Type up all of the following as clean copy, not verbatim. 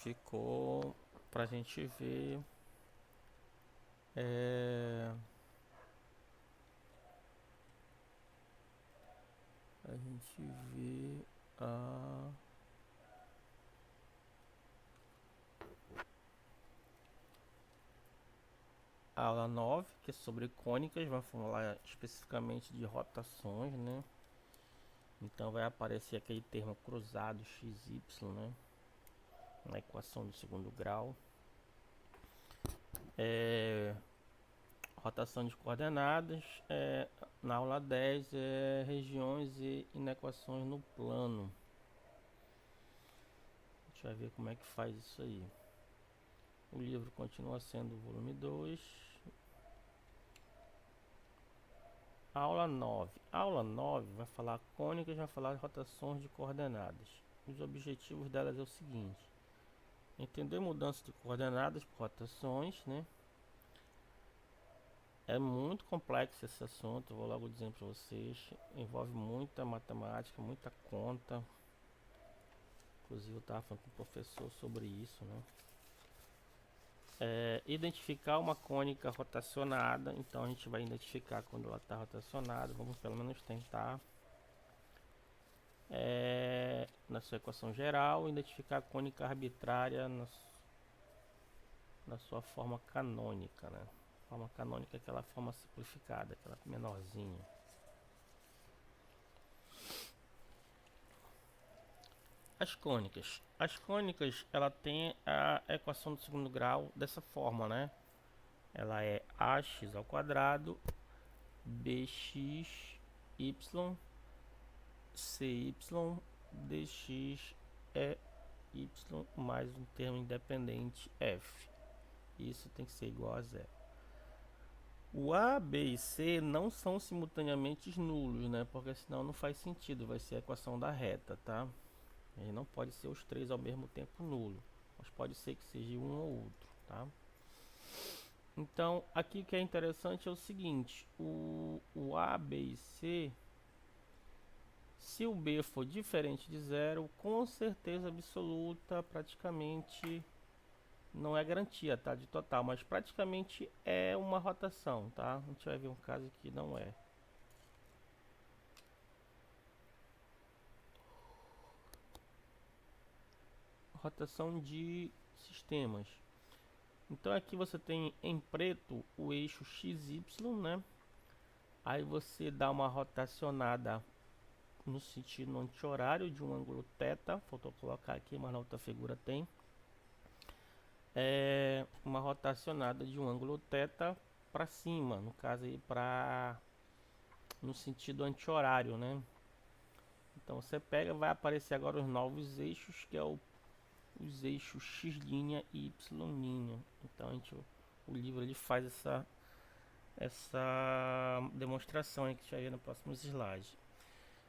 ficou pra gente ver. É, a gente vê a aula 9, que é sobre cônicas. Vamos falar especificamente de rotações, né? Então vai aparecer aquele termo cruzado xy, né? Na equação do segundo grau. Rotação de coordenadas. Na aula 10 é regiões e inequações no plano. A gente vai ver como é que faz isso aí. O livro continua sendo o volume 2. Aula 9. Aula 9 vai falar cônicas, vai falar de rotações de coordenadas. Os objetivos delas é o seguinte: entender mudança de coordenadas por rotações, né? É muito complexo esse assunto, vou logo dizer para vocês. Envolve muita matemática, muita conta. Inclusive eu estava falando com o professor sobre isso, né? Identificar uma cônica rotacionada. Então a gente vai identificar quando ela está rotacionada. Vamos pelo menos tentar. Na sua equação geral, identificar a cônica arbitrária na sua forma canônica, né? Forma canônica é aquela forma simplificada, aquela menorzinha. As cônicas. As cônicas, ela tem a equação do segundo grau dessa forma, né? Ela é ax ao quadrado, bx, y, cy, dx é y mais um termo independente f. Isso tem que ser igual a zero. O A, B e C não são simultaneamente nulos, né? Porque senão não faz sentido, vai ser a equação da reta, tá? E não pode ser os três ao mesmo tempo nulo, mas pode ser que seja um ou outro, tá? Então, aqui o que é interessante é o seguinte: o A, B e C, se o B for diferente de zero, com certeza absoluta, praticamente não é garantia, tá? De total, mas praticamente é uma rotação, tá? A gente vai ver um caso que não é. Rotação de sistemas. Então aqui você tem em preto o eixo XY, né? Aí você dá uma rotacionada no sentido anti-horário de um ângulo θ. Faltou colocar aqui, mas na outra figura tem. É uma rotacionada de um ângulo θ para cima, no caso aí para no sentido anti-horário, né? Então você pega, vai aparecer agora os novos eixos, que é os eixos x' e y'. Então o livro ele faz essa demonstração aí que a gente vai ver no próximo slide.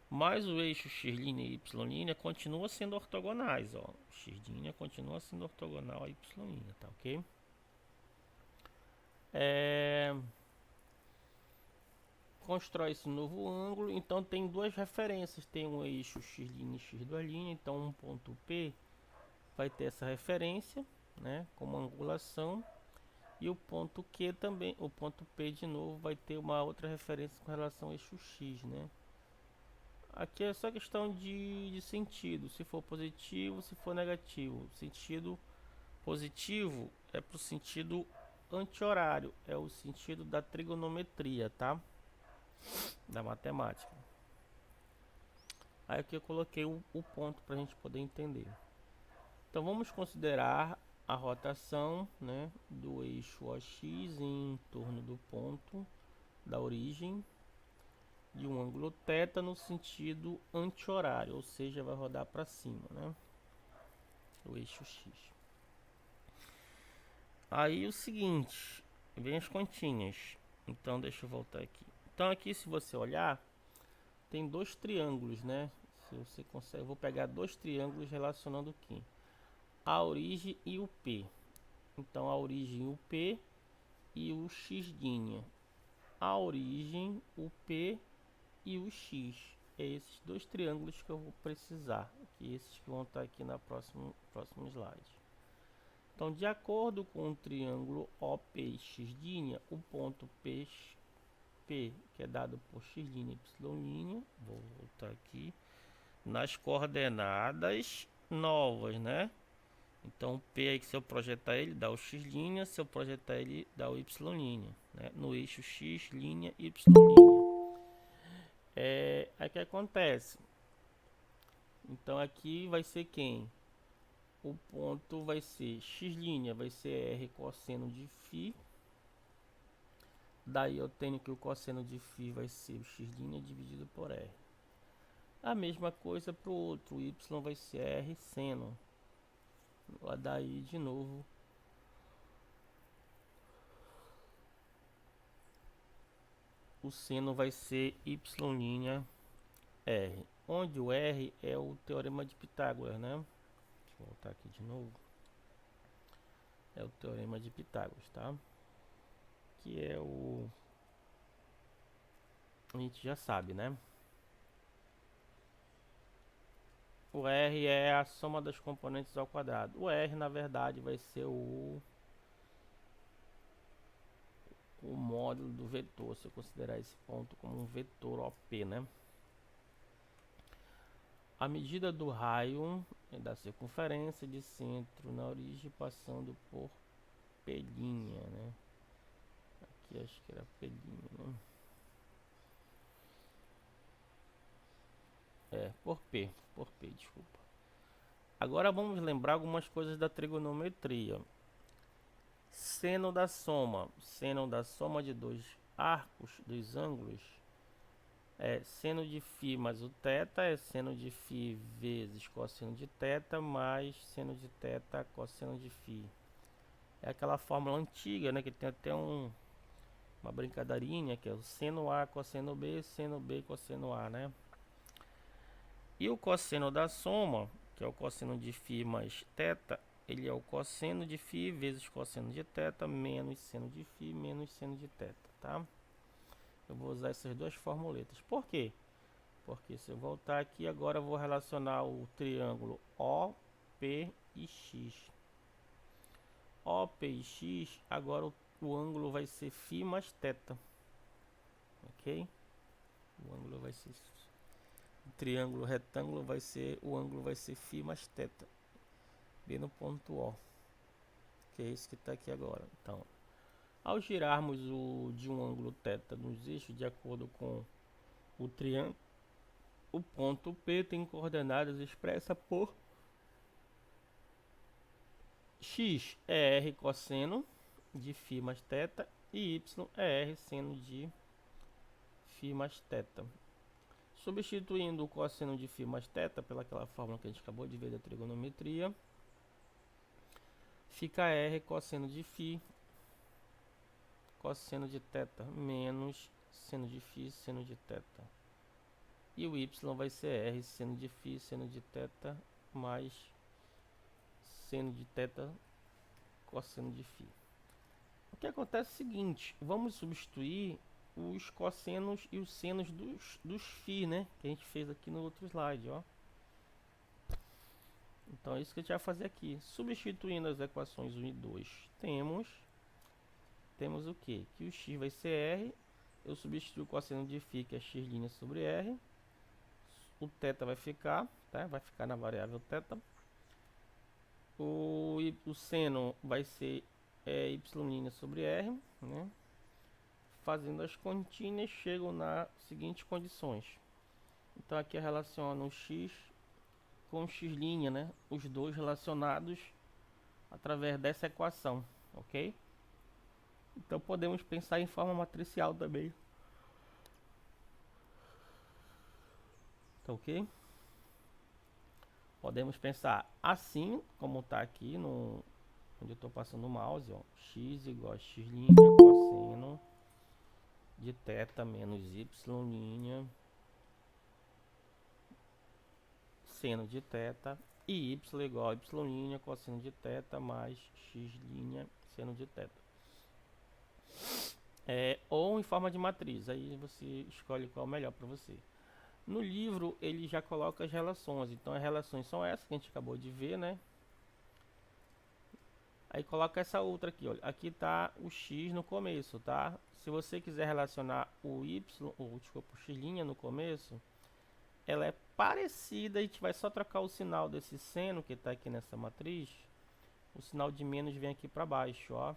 Mas o eixo x' e y' continua sendo ortogonais, ó. X' continua sendo ortogonal a y', tá ok? Constrói esse novo ângulo, então tem duas referências, tem um eixo x' e x', então um ponto P vai ter essa referência, né, como angulação, e o ponto Q também, o ponto P de novo vai ter uma outra referência com relação ao eixo x, né. Aqui é só questão de sentido, se for positivo, se for negativo. Sentido positivo é para o sentido anti-horário, é o sentido da trigonometria, tá? Da matemática. Aí aqui eu coloquei o ponto para a gente poder entender. Então vamos considerar a rotação, né, do eixo OX em torno do ponto da origem de um ângulo θ no sentido anti-horário, ou seja, vai rodar para cima, né, o eixo X. Aí o seguinte, vem as continhas. Então deixa eu voltar aqui. Então aqui, se você olhar, tem dois triângulos, né? Se você consegue, eu vou pegar dois triângulos relacionando aqui a origem e o P. Então a origem, o P e o x'. A origem, o P e o x. É esses dois triângulos que eu vou precisar. Que esses que vão estar aqui na próximo slide. Então, de acordo com o triângulo OPX', o ponto P, que é dado por x', y', vou voltar aqui, nas coordenadas novas, né? Então, P aí que se eu projetar ele, dá o x', se eu projetar ele, dá o y', né? No eixo x', y'. Aí que acontece? Então, aqui vai ser quem? O ponto vai ser x', vai ser r cosseno de φ. Daí eu tenho que o cosseno de φ vai ser o x' dividido por r. A mesma coisa para o outro, y vai ser r seno. Daí de novo o seno vai ser y' r, onde o r é o teorema de Pitágoras, né? Deixa eu voltar aqui de novo. É o teorema de Pitágoras, tá? Que é o... a gente já sabe, né? O r é a soma das componentes ao quadrado. O r, na verdade, vai ser o módulo do vetor, se eu considerar esse ponto como um vetor OP, né? A medida do raio da circunferência de centro na origem passando por P', né? Aqui acho que era P', né? Por P, desculpa. Agora vamos lembrar algumas coisas da trigonometria. Seno da soma de dois arcos dos ângulos é seno de φ mais o θ, é seno de φ vezes cosseno de θ mais seno de θ cosseno de φ. É aquela fórmula antiga, né, que tem até uma brincadeirinha, que é o seno A cosseno B cosseno A, né? E o cosseno da soma, que é o cosseno de φ mais θ, ele é o cosseno de φ vezes cosseno de θ menos seno de φ menos seno de θ, tá? Eu vou usar essas duas formuletas. Por quê? Porque se eu voltar aqui agora eu vou relacionar o triângulo OP e X. OP e X, agora o ângulo vai ser φ mais θ. Ok? O ângulo vai ser... o triângulo retângulo vai ser... o ângulo vai ser φ mais θ. Bem no ponto O. Que é esse que está aqui agora. Então, ao girarmos de um ângulo θ nos eixos de acordo com o triângulo, o ponto P tem coordenadas expressas por x é r cosseno de φ mais θ e y é r seno de φ mais θ. Substituindo o cosseno de φ mais θ pelaquela fórmula que a gente acabou de ver da trigonometria, fica r cosseno de φ cosseno de θ menos seno de φ seno de θ. E o y vai ser r seno de φ seno de θ mais seno de θ cosseno de φ. O que acontece é o seguinte, vamos substituir os cossenos e os senos dos φ, né? Que a gente fez aqui no outro slide, ó. Então é isso que a gente vai fazer aqui. Substituindo as equações 1 e 2, temos o que? Que o x vai ser r, eu substituo o cosseno de φ, que é x' sobre r, o θ vai ficar, tá? Vai ficar na variável θ. O seno vai ser y' sobre r, né? Fazendo as continhas, chegam nas seguintes condições. Então aqui eu relaciono o x com o x', né? Os dois relacionados através dessa equação, ok? Então podemos pensar em forma matricial também. Tá ok? Podemos pensar assim, como está aqui no onde eu estou passando o mouse, ó, x igual a x' cosseno de θ menos y' seno de θ e y igual a y' cosseno de θ mais x' seno de θ. Ou em forma de matriz, aí você escolhe qual é o melhor para você. No livro ele já coloca as relações, então as relações são essas que a gente acabou de ver, né? Aí coloca essa outra aqui, olha. Aqui tá o x no começo, tá? Se você quiser relacionar o y, ou desculpa, o x' no começo, ela é parecida, a gente vai só trocar o sinal desse seno que está aqui nessa matriz. O sinal de menos vem aqui para baixo, ó.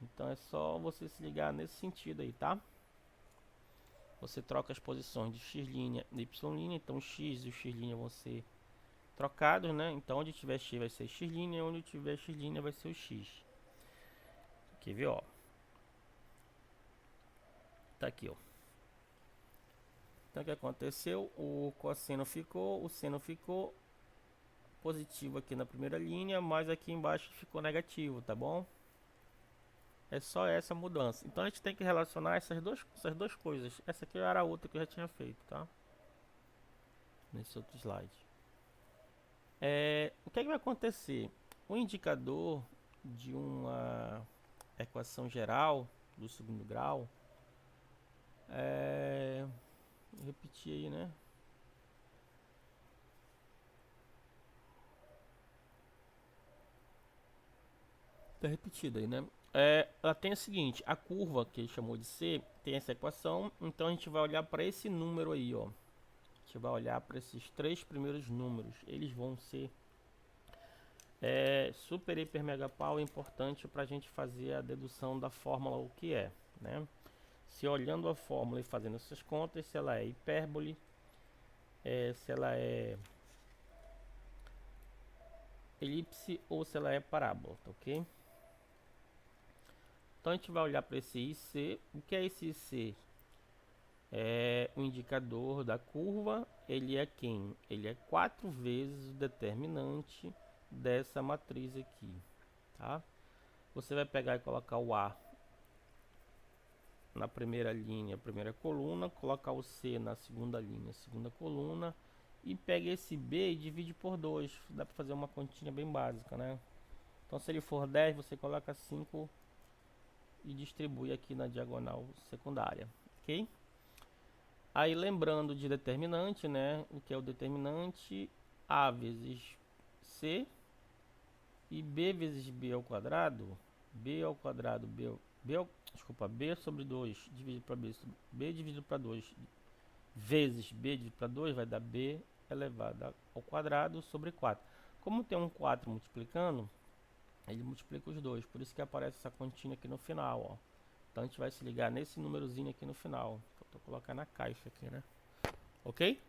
Então é só você se ligar nesse sentido aí, tá? Você troca as posições de x' e y', então o x e o x' vão ser trocados, né? Então onde tiver x vai ser x', onde tiver x' vai ser o x. Quer ver, ó? Tá aqui, ó. Então o que aconteceu? O cosseno ficou, o seno ficou positivo aqui na primeira linha, mas aqui embaixo ficou negativo, tá bom? É só essa mudança. Então a gente tem que relacionar essas duas coisas. Essa aqui era a outra que eu já tinha feito, tá? Nesse outro slide. O que é que vai acontecer? O indicador de uma equação geral do segundo grau, vou repetir aí, né? Tá repetido aí, né? Ela tem o seguinte, a curva que ele chamou de C tem essa equação, então a gente vai olhar para esse número aí, ó. A gente vai olhar para esses três primeiros números, eles vão ser super, hiper, mega pau, importante para a gente fazer a dedução da fórmula, o que é, né? Se olhando a fórmula e fazendo essas contas, se ela é hipérbole, se ela é elipse ou se ela é parábola, tá ok? Então a gente vai olhar para esse IC. O que é esse IC? É o indicador da curva. Ele é quem? Ele é 4 vezes o determinante dessa matriz aqui, tá? Você vai pegar e colocar o A na primeira linha, primeira coluna, colocar o C na segunda linha, segunda coluna, e pega esse B e divide por 2. Dá para fazer uma continha bem básica, né? Então se ele for 10, você coloca 5 e distribui aqui na diagonal secundária, ok? Aí lembrando de determinante, né? O que é o determinante? A vezes C e B vezes B ao quadrado. B ao quadrado, B sobre 2 dividido para B dividido para 2 vezes B dividido para 2 vai dar B elevado ao quadrado sobre 4. Como tem um 4 multiplicando, ele multiplica os dois, por isso que aparece essa continha aqui no final, ó. Então a gente vai se ligar nesse númerozinho aqui no final. Eu tô colocando na caixa aqui, né? Ok?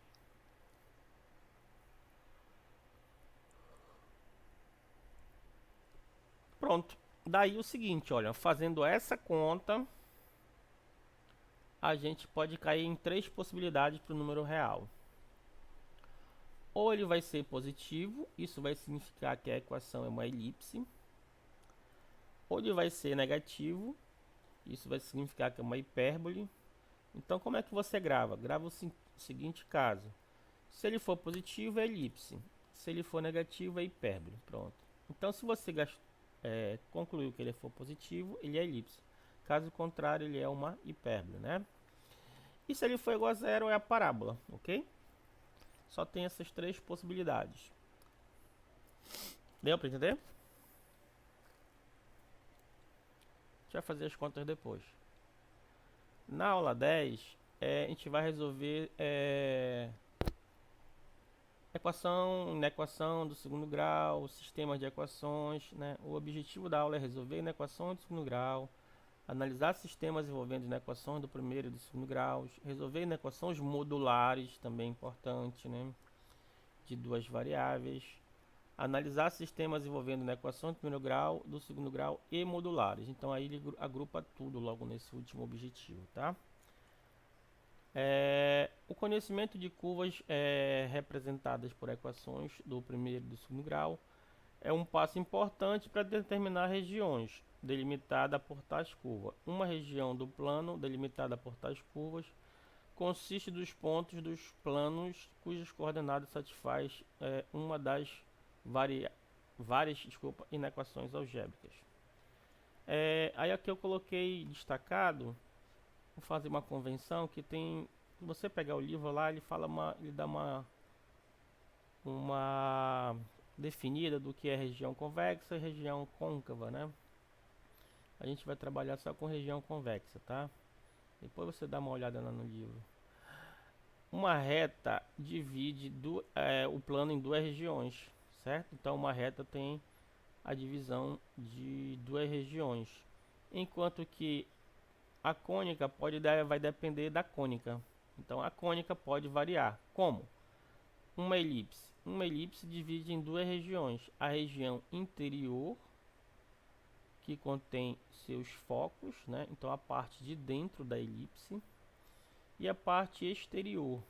Pronto. Daí o seguinte, olha, fazendo essa conta, a gente pode cair em três possibilidades para o número real. Ou ele vai ser positivo, isso vai significar que a equação é uma elipse. Ou ele vai ser negativo, isso vai significar que é uma hipérbole. Então como é que você grava? Grava o seguinte caso. Se ele for positivo é elipse, se ele for negativo é hipérbole. Pronto. Então se você concluiu que ele for positivo, ele é elipse. Caso contrário, ele é uma hipérbole, né? E se ele for igual a zero, é a parábola, ok? Só tem essas três possibilidades. Deu para entender? A gente vai fazer as contas depois. Na aula 10, a gente vai resolver equação do segundo grau, sistemas de equações, né? O objetivo da aula é resolver inequação do segundo grau, analisar sistemas envolvendo inequações do primeiro e do segundo grau, resolver inequações modulares, também importante, né? De duas variáveis, analisar sistemas envolvendo inequações do primeiro grau, do segundo grau e modulares. Então aí ele agrupa tudo logo nesse último objetivo, tá? O conhecimento de curvas representadas por equações do primeiro e do segundo grau é um passo importante para determinar regiões delimitadas por tais curvas. Uma região do plano delimitada por tais curvas consiste dos pontos dos planos cujas coordenadas satisfaz uma das várias inequações algébricas. Aí aqui eu coloquei destacado. Vou fazer uma convenção que tem. Se você pegar o livro lá, ele fala ele dá uma definida do que é região convexa e região côncava, né? A gente vai trabalhar só com região convexa, tá? Depois você dá uma olhada lá no livro. Uma reta divide o plano em duas regiões, certo? Então uma reta tem a divisão de duas regiões, enquanto que a cônica vai depender da cônica. Então a cônica pode variar. Como? Uma elipse. Uma elipse divide em duas regiões: a região interior, que contém seus focos, né? Então a parte de dentro da elipse, e a parte exterior,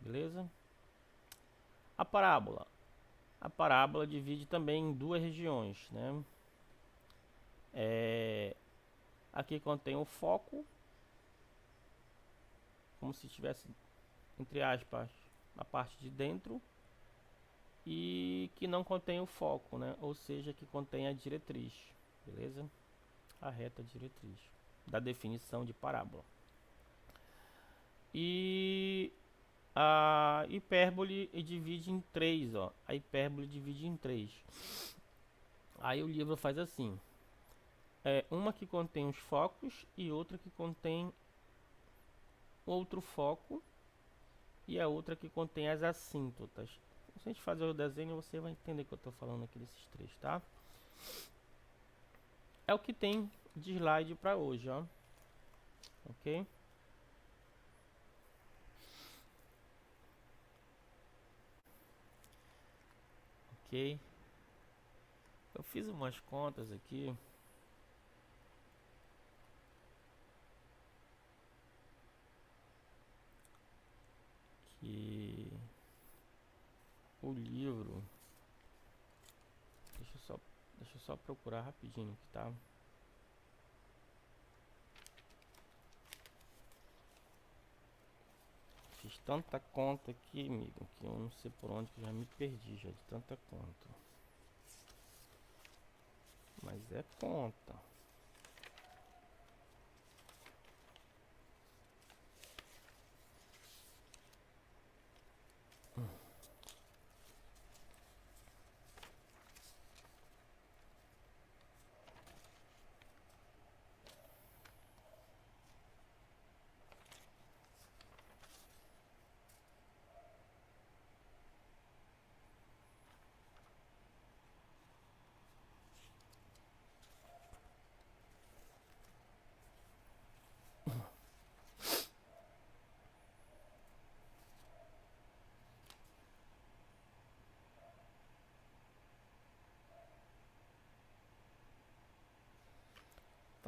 beleza? A parábola. A parábola divide também em duas regiões, né? Aqui contém o foco, como se tivesse, entre aspas, a parte de dentro, e que não contém o foco, né? Ou seja, que contém a diretriz, beleza? A reta diretriz da definição de parábola. E a hipérbole divide em três, ó. A hipérbole divide em três. Aí o livro faz assim: uma que contém os focos e outra que contém outro foco e a outra que contém as assíntotas. Se a gente fazer o desenho, você vai entender que eu estou falando aqui desses três, tá? É o que tem de slide para hoje, ó. Ok? Ok. Eu fiz umas contas aqui. Que o livro... Deixa eu só procurar rapidinho aqui, tá? Fiz tanta conta aqui, amigo, que eu não sei por onde que eu já me perdi já de tanta conta. Mas é conta.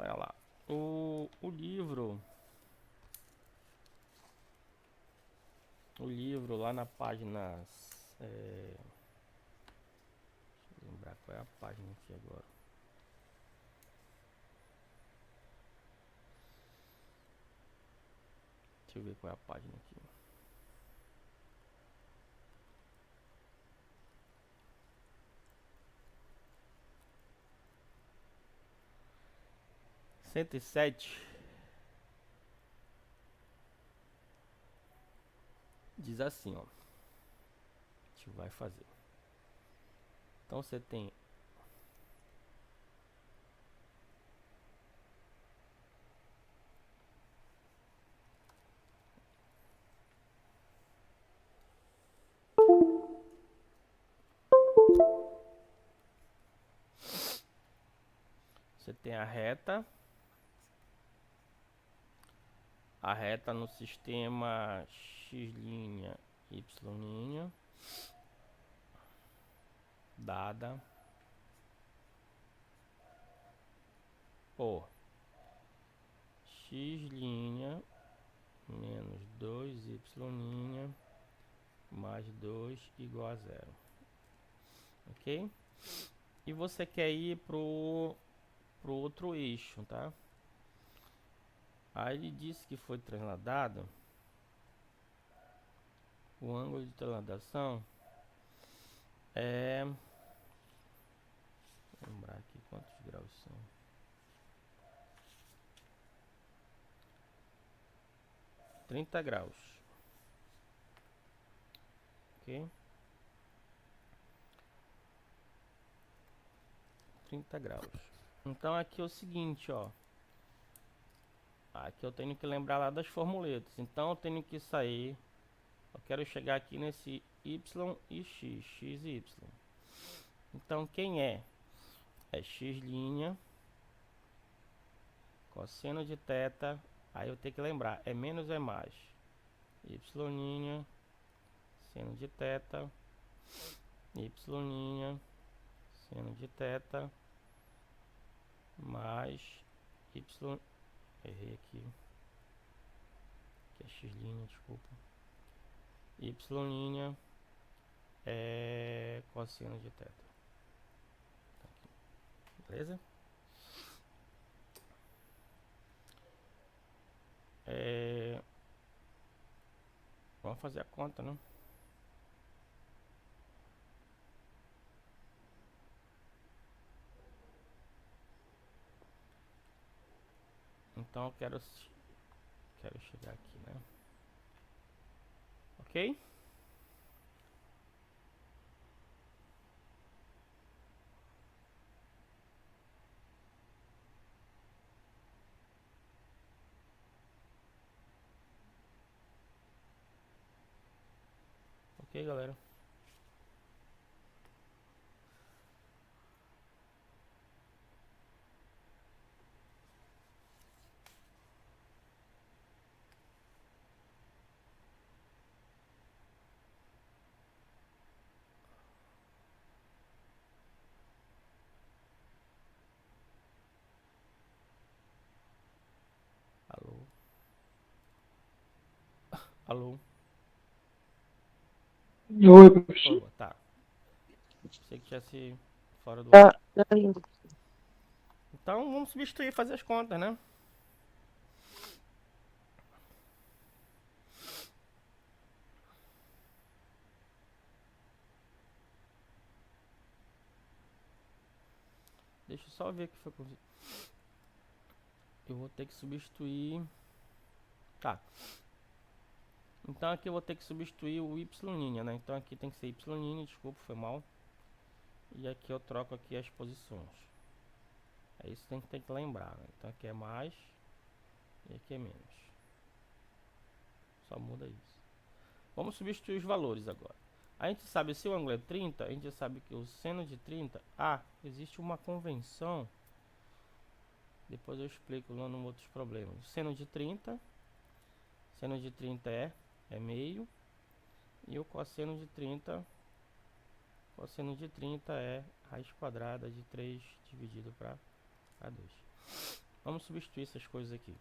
Olha lá. O livro... O livro lá na página... deixa eu lembrar qual é a página aqui agora. Deixa eu ver qual é a página aqui. Cento e sete. Diz assim, ó. A gente vai fazer. Então você tem... Você tem a reta. A reta no sistema x', y', dada por x' menos 2y' mais 2 igual a zero. Ok? E você quer ir pro outro eixo, tá? Aí ele disse que foi trasladado. O ângulo de trasladação é... Vou lembrar aqui quantos graus são. 30 graus. Ok? 30 graus. Então aqui é o seguinte, ó. Aqui eu tenho que lembrar lá das formuletas. Então eu tenho que sair. Eu quero chegar aqui nesse y e x, x e y. Então quem é? É x', cosseno de θ. Aí eu tenho que lembrar, é menos ou é mais? Y', seno de θ, y', seno de θ, mais y, errei aqui, que é x', desculpa, y' é cosseno de θ. Beleza? Vamos fazer a conta, né? Então eu quero chegar aqui, né? Ok? Ok, galera? Alô? Alô? Oi, professor. Oh, tá. Sei que tinha se fora do ar. Tá indo. Então vamos substituir e fazer as contas, né? Deixa eu só ver o que foi. Eu vou ter que substituir. Tá. Então aqui eu vou ter que substituir o y', né? Então aqui tem que ser y', desculpa, foi mal. E aqui eu troco aqui as posições. É isso que tem que lembrar, né? Então aqui é mais e aqui é menos. Só muda isso. Vamos substituir os valores agora. A gente sabe, se o ângulo é 30, a gente sabe que o seno de 30... existe uma convenção. Depois eu explico lá no outros problemas. O seno de 30 é meio. E o cosseno de 30 é raiz quadrada de 3 dividido para 2. Vamos substituir essas coisas aqui.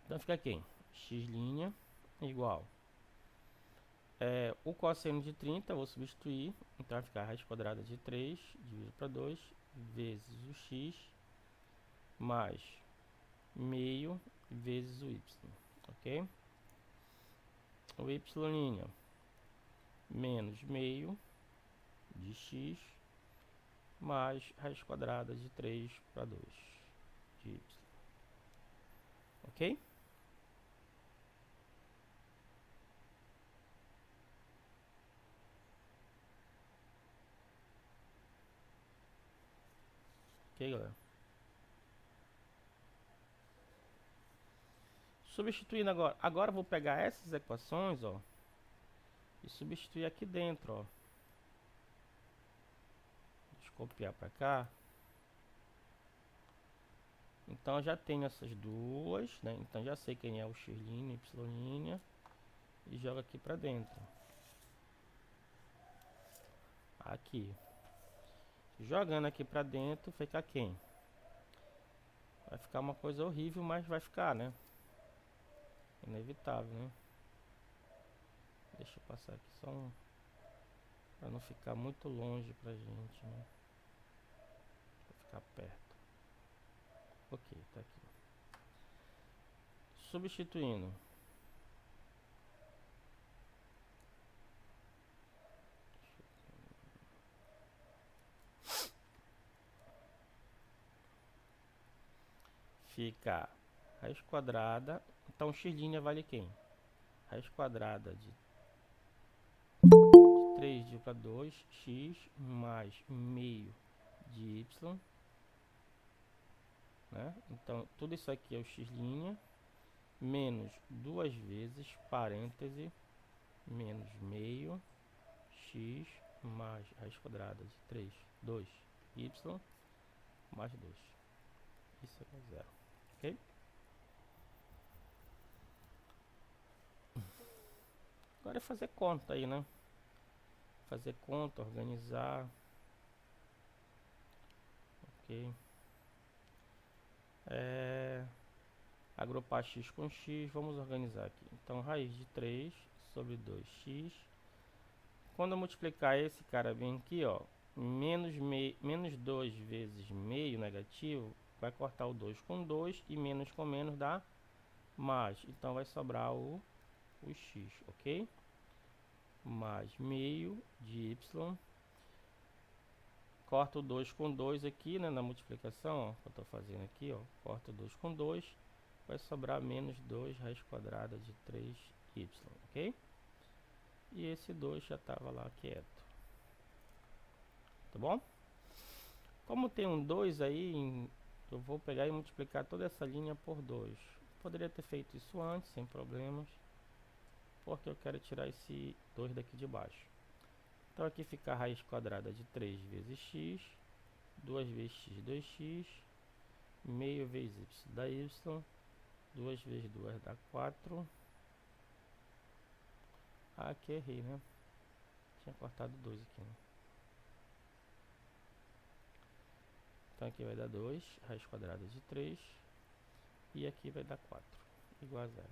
Então fica quem? X' igual. O cosseno de 30 eu vou substituir. Então vai ficar raiz quadrada de 3 dividido para 2 vezes o x mais meio vezes o y. Ok? O y' menos meio de x mais raiz quadrada de 3 para 2 de y. Ok? Ok, galera? Substituindo agora. Agora eu vou pegar essas equações, ó, e substituir aqui dentro, ó. Deixa eu copiar para cá. Então já tenho essas duas, né? Então já sei quem é o x', y', e jogo aqui para dentro. Aqui. Jogando aqui para dentro, fica quem? Vai ficar uma coisa horrível, mas vai ficar, né? Inevitável, né? Deixa eu passar aqui só um, para não ficar muito longe pra gente, né? Pra ficar perto. Ok, tá aqui. Substituindo. Fica raiz quadrada. Então x' vale quem? Raiz quadrada de 3 dividido para 2 x mais meio de né? Então, tudo isso aqui é o x', menos 2 vezes, parêntese, menos meio, x mais raiz quadrada de 3, 2, y, mais 2. Isso é 0, ok? Agora é fazer conta aí, né? Fazer conta, organizar, ok? Agrupar x com x, vamos organizar aqui. Então, raiz de 3 sobre 2x. Quando eu multiplicar esse cara bem aqui, ó, menos 2 vezes meio negativo, vai cortar o 2 com 2 e menos com menos dá mais. Então, vai sobrar o x, ok? Mais meio de y. Corta o 2 com 2 aqui, né, na multiplicação, ó, que eu estou fazendo aqui, ó. Corta o 2 com 2, vai sobrar menos 2 raiz quadrada de 3y, ok? E esse 2 já estava lá quieto. Tá bom? Como tem um 2 aí, eu vou pegar e multiplicar toda essa linha por 2. Poderia ter feito isso antes, sem problemas, porque eu quero tirar esse 2 daqui de baixo. Então aqui fica a raiz quadrada de 3 vezes x, 2 vezes x, 2x, meio vezes y dá y, 2 vezes 2 dá 4. Ah, aqui errei, né? Tinha cortado 2 aqui, né? Então aqui vai dar 2, raiz quadrada de 3, e aqui vai dar 4, igual a 0.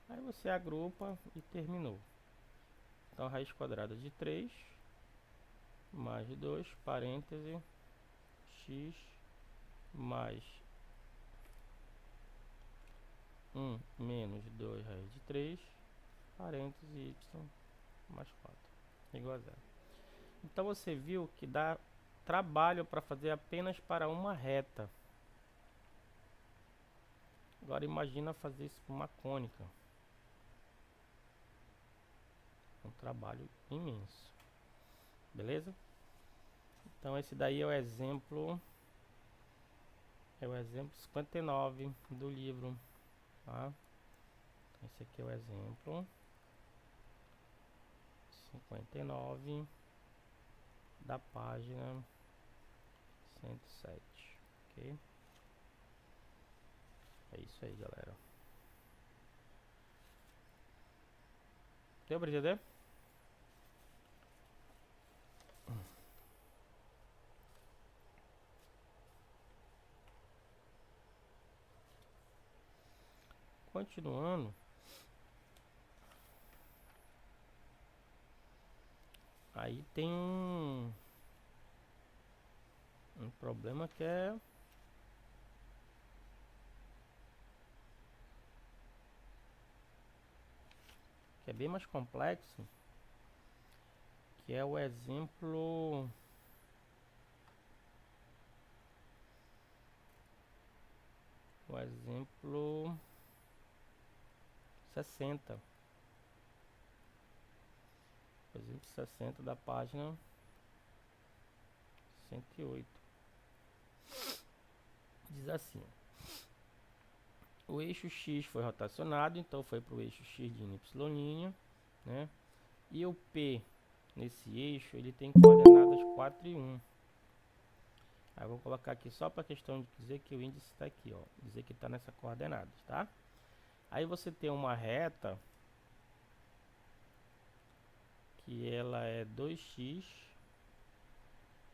Aí você agrupa e terminou. Então raiz quadrada de 3, mais 2, parêntese, x, mais 1 menos 2 raiz de 3, parêntese, y, mais 4, igual a 0. Então você viu que dá trabalho para fazer apenas para uma reta. Agora imagina fazer isso com uma cônica. Um trabalho imenso. Beleza? Então esse daí é o exemplo 59 do livro, tá? Esse aqui é o exemplo 59 da página 107, ok? É isso aí, galera. Deu pra entender? Continuando, aí tem um problema que é bem mais complexo, que é o exemplo 60. O exemplo 60 da página 108. Diz assim: o eixo X foi rotacionado, então foi para o eixo X de y', né? E o P nesse eixo ele tem coordenadas 4 e 1. Aí eu vou colocar aqui só para questão de dizer que o índice está aqui, ó, dizer que está nessa coordenada, tá? Aí você tem uma reta que ela é 2x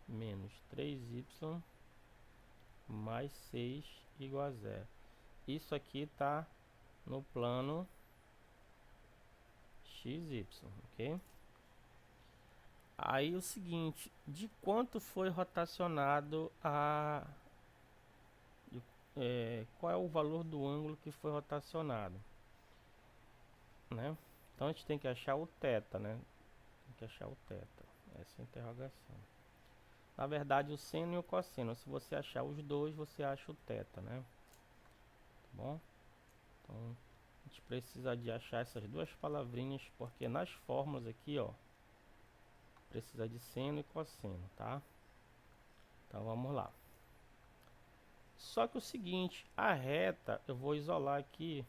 menos 3y mais 6 igual a 0. Isso aqui está no plano XY, ok? Aí o seguinte, de quanto foi rotacionado qual é o valor do ângulo que foi rotacionado, né? Então a gente tem que achar o θ, né? Tem que achar o θ, essa é a interrogação. Na verdade o seno e o cosseno, se você achar os dois, você acha o θ, né? Tá bom? Então a gente precisa de achar essas duas palavrinhas, porque nas fórmulas aqui, ó, precisa de seno e cosseno, tá? Então vamos lá. Só que o seguinte, a reta, eu vou isolar aqui.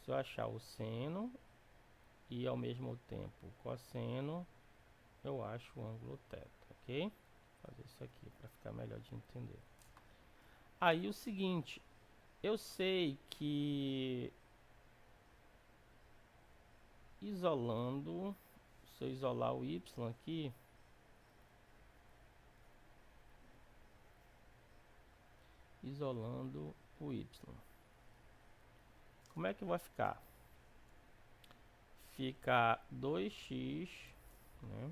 Se eu achar o seno e ao mesmo tempo o cosseno, eu acho o ângulo θ, ok? Vou fazer isso aqui para ficar melhor de entender. Aí o seguinte, eu sei que isolando, se eu isolar o y aqui, isolando o y, como é que vai ficar? Fica 2x, né,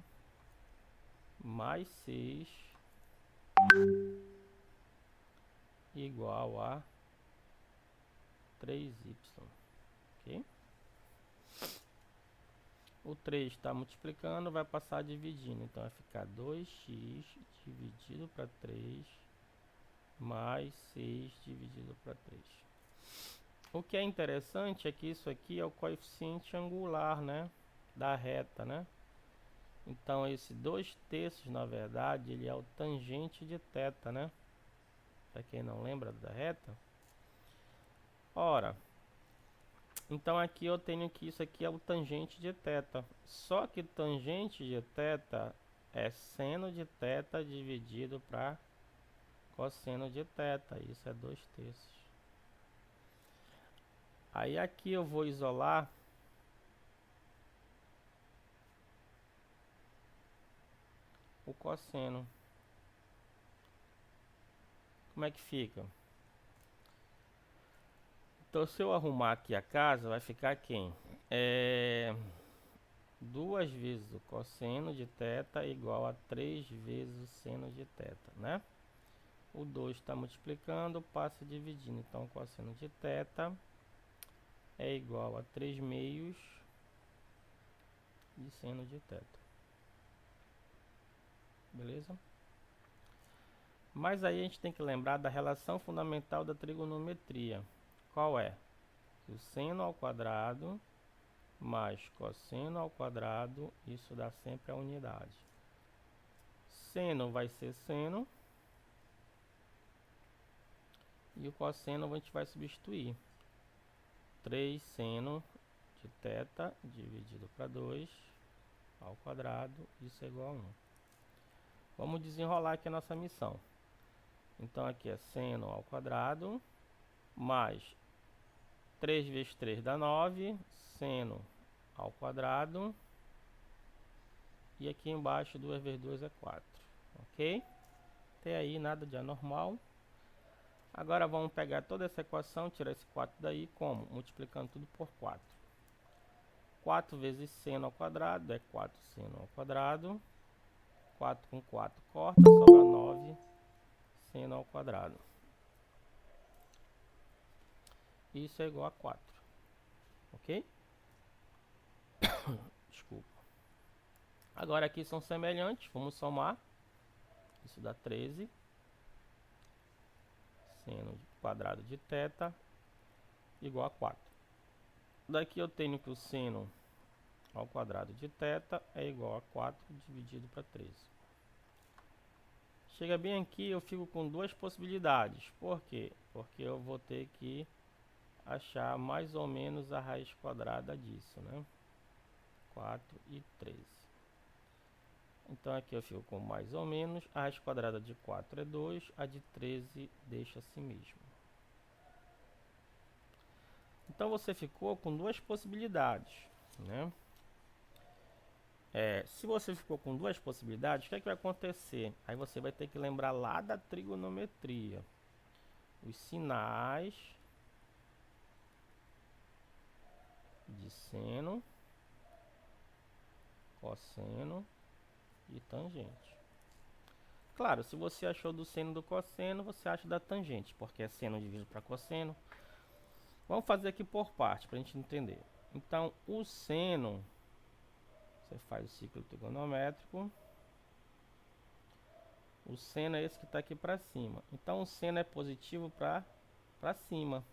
mais 6 igual a 3y, ok? O 3 está multiplicando, vai passar dividindo, então vai ficar 2x dividido para 3 mais 6 dividido para 3. O que é interessante é que isso aqui é o coeficiente angular, né, da reta, né? Então esse 2/3, na verdade, ele é o tangente de θ, né? Para quem não lembra da reta. Ora, então aqui eu tenho que isso aqui é o tangente de θ. Só que tangente de θ é seno de θ dividido para cosseno de θ. Isso é 2/3. Aí aqui eu vou isolar o cosseno. Como é que fica? Então se eu arrumar aqui a casa, vai ficar quem? 2 vezes o cosseno de θ igual a 3 vezes o seno de θ, né? O 2 está multiplicando, passa dividindo. Então, o cosseno de θ é igual a 3 meios de seno de θ. Beleza? Mas aí a gente tem que lembrar da relação fundamental da trigonometria. Qual é? O seno ao quadrado mais cosseno ao quadrado, isso dá sempre a unidade. Seno vai ser seno. E o cosseno a gente vai substituir. 3 seno de θ dividido para 2 ao quadrado, isso é igual a 1. Vamos desenrolar aqui a nossa missão. Então aqui é seno ao quadrado, mais 3 vezes 3 dá 9, seno ao quadrado, e aqui embaixo 2 vezes 2 é 4, ok? Até aí nada de anormal. Agora vamos pegar toda essa equação, tirar esse 4 daí, como? Multiplicando tudo por 4. 4 vezes seno ao quadrado é 4 seno ao quadrado. 4 com 4 corta, sobra 9 seno ao quadrado. Isso é igual a 4. Ok? Desculpa. Agora aqui são semelhantes, vamos somar. Isso dá 13. Seno quadrado de θ igual a 4. Daqui eu tenho que o seno ao quadrado de θ é igual a 4 dividido para 13. Chega bem aqui, eu fico com duas possibilidades. Por quê? Porque eu vou ter que achar mais ou menos a raiz quadrada disso, né? 4 e 13. Então aqui eu fico com mais ou menos. A raiz quadrada de 4 é 2, a de 13 deixa assim mesmo. Então você ficou com duas possibilidades, né? Se você ficou com duas possibilidades, o que é que vai acontecer? Aí você vai ter que lembrar lá da trigonometria. Os sinais de seno, cosseno e tangente. Claro, se você achou do seno do cosseno, você acha da tangente, porque é seno dividido para cosseno. Vamos fazer aqui por parte, para a gente entender. Então, o seno, você faz o ciclo trigonométrico. O seno é esse que está aqui para cima. Então, o seno é positivo para cima.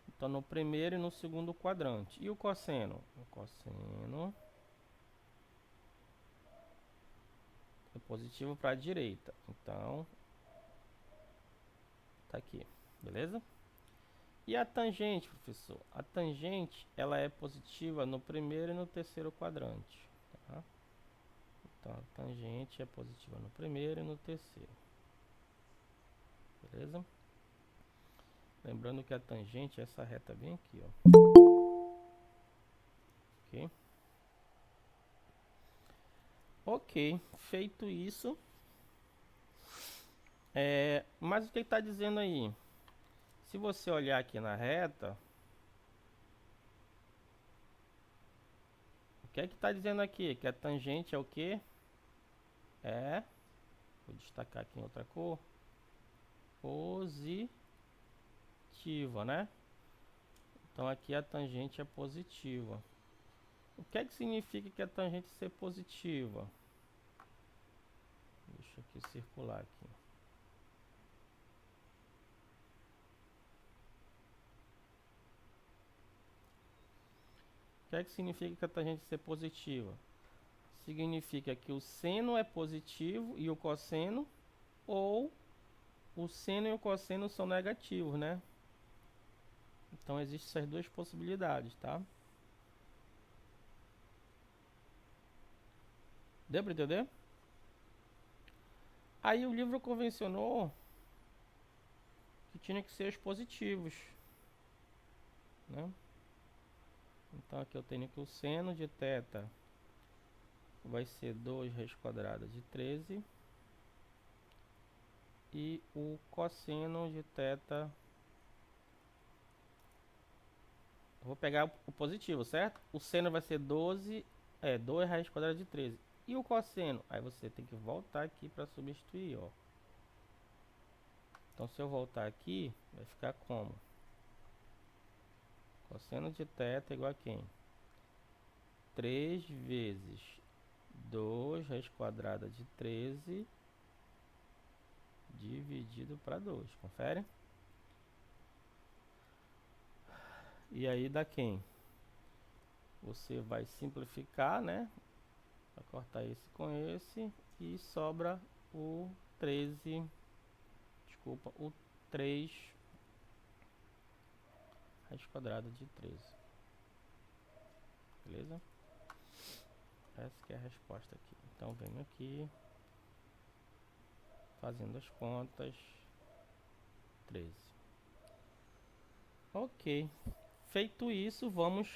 Então, no primeiro e no segundo quadrante. E o cosseno? O cosseno positivo para a direita. Então, tá aqui, beleza? E a tangente, professor? A tangente, ela é positiva no primeiro e no terceiro quadrante, tá? Então, a tangente é positiva no primeiro e no terceiro. Beleza? Lembrando que a tangente é essa reta bem aqui, ó. Ok? Ok, feito isso. Mas o que está dizendo aí? Se você olhar aqui na reta, o que é que está dizendo aqui? Que a tangente é o quê? Vou destacar aqui em outra cor. Positiva, né? Então aqui a tangente é positiva. O que é que significa que a tangente ser positiva? Deixa eu aqui circular aqui. O que é que significa que a tangente ser positiva? Significa que o seno é positivo e o cosseno, ou o seno e o cosseno são negativos, né? Então existem essas duas possibilidades, tá? Deu para entender? Aí o livro convencionou que tinha que ser os positivos, né? Então aqui eu tenho que o seno de θ vai ser 2 raiz quadrada de 13 e o cosseno de θ, eu vou pegar o positivo, certo? O seno vai ser 2 raiz quadrada de 13. E o cosseno? Aí você tem que voltar aqui para substituir, ó. Então se eu voltar aqui, vai ficar como? Cosseno de θ igual a quem? 3 vezes 2 raiz quadrada de 13 dividido para 2. Confere? E aí dá quem? Você vai simplificar, né? Vai cortar esse com esse e sobra o 13, desculpa, o 3 raiz quadrada de 13. Beleza? Essa que é a resposta aqui. Então venho aqui, fazendo as contas, 13. Ok. Feito isso, vamos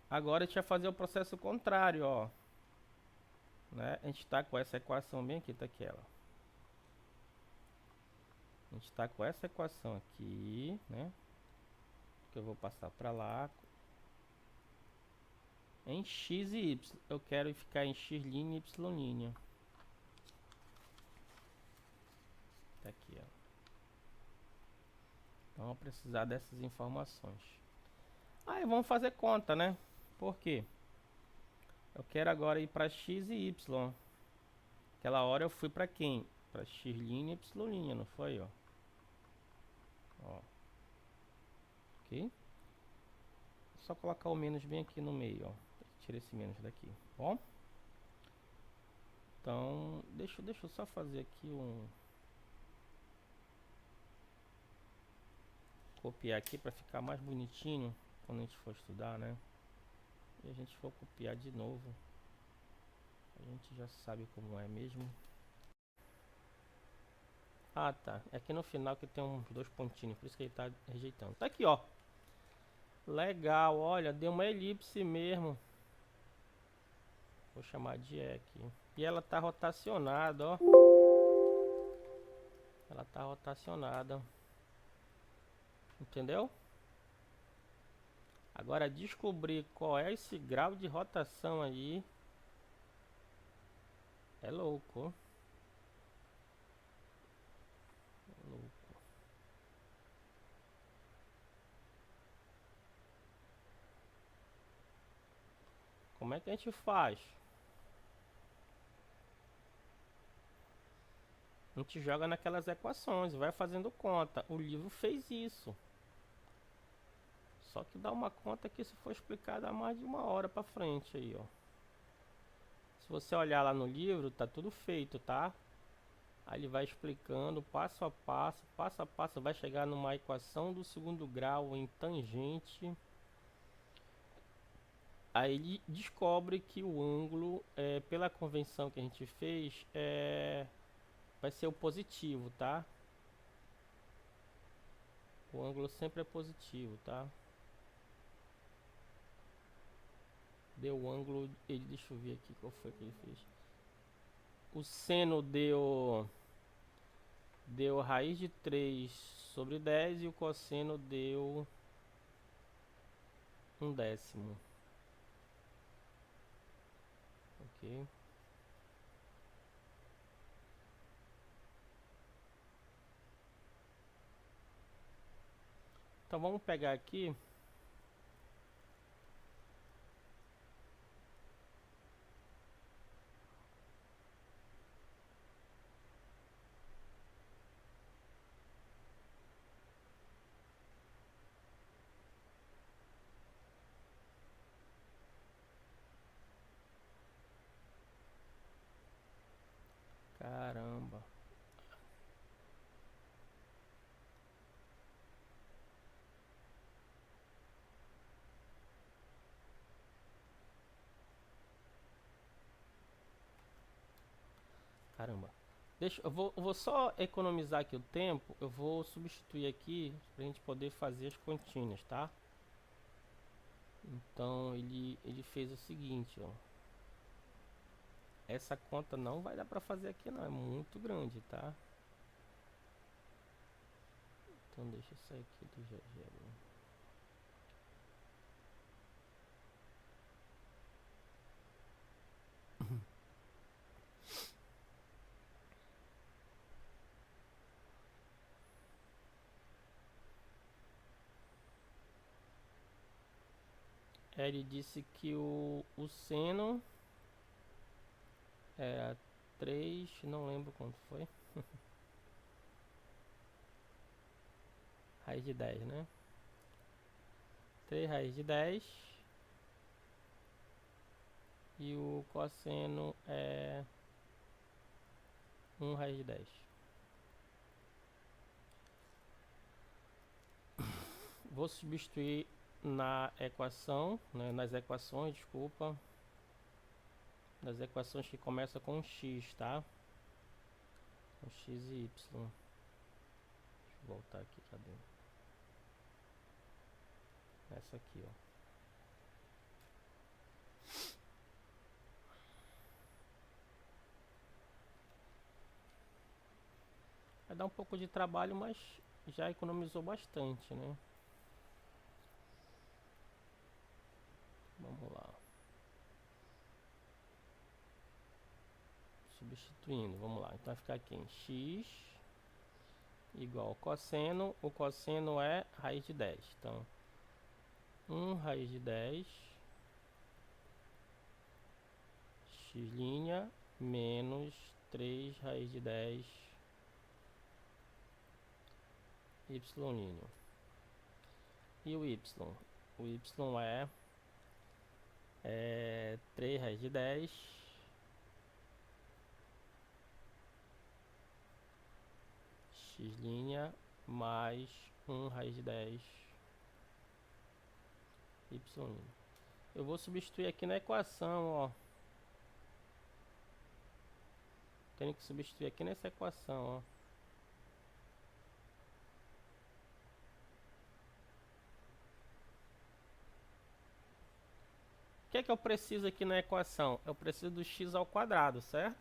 agora a gente vai fazer o processo contrário, ó. Né? A gente está com essa equação bem aqui, tá aquela. A gente está com essa equação aqui, né? Que eu vou passar para lá. Em x e y. Eu quero ficar em x' e y'. Tá aqui, ó. Então vou precisar dessas informações. Aí vamos fazer conta, né? Por quê? Eu quero agora ir para x e y. Aquela hora eu fui para quem? Para x' e y', não foi, ó? Ó. Ok? Só colocar o menos bem aqui no meio, ó. Tira esse menos daqui, bom? Então, deixa eu só fazer aqui copiar aqui para ficar mais bonitinho quando a gente for estudar, né? E a gente for copiar de novo, a gente já sabe como é mesmo. Ah, tá. É aqui no final que tem uns 2 pontinhos, por isso que ele tá rejeitando. Tá aqui, ó. Legal, olha, deu uma elipse mesmo. Vou chamar de E aqui. E ela tá rotacionada, ó. Ela tá rotacionada. Entendeu? Agora descobrir qual é esse grau de rotação aí é louco. É louco. Como é que a gente faz? A gente joga naquelas equações, vai fazendo conta. O livro fez isso. Só que dá uma conta que se for explicado há mais de 1 hora pra frente aí, ó. Se você olhar lá no livro, tá tudo feito, tá? Aí ele vai explicando passo a passo, vai chegar numa equação do segundo grau em tangente. Aí ele descobre que o ângulo, pela convenção que a gente fez, vai ser o positivo, tá? O ângulo sempre é positivo, tá? Deu o ângulo, deixa eu ver aqui qual foi que ele fez. O seno deu raiz de 3 sobre 10 e o cosseno deu 1/10. Ok. Então vamos pegar aqui. Caramba. Caramba. Eu vou só economizar aqui o tempo. Eu vou substituir aqui pra gente poder fazer as continhas, tá? Então ele fez o seguinte, ó. Essa conta não vai dar pra fazer aqui não, é muito grande, tá? Então deixa eu sair aqui do GeoGebra. Ele disse que o seno era 3, não lembro quanto foi. Raiz de 10, né? 3 raiz de 10. E o cosseno é 1 raiz de 10. Vou substituir na equação, né, nas equações, desculpa. Nas equações que começam com x, tá? Com x e y. Deixa eu voltar aqui, cadê? Essa aqui, ó. Vai dar um pouco de trabalho, mas já economizou bastante, né? Vamos lá. Substituindo, vamos lá. Então vai ficar aqui em x igual ao cosseno. O cosseno é raiz de 10. Então, 1 raiz de 10 x' menos 3 raiz de 10 y'. E o y? O y é 3 raiz de 10 x' mais 1 raiz de 10 y'. Eu vou substituir aqui na equação, ó. Tenho que substituir aqui nessa equação, ó. O que é que eu preciso aqui na equação? Eu preciso do x ao quadrado, certo?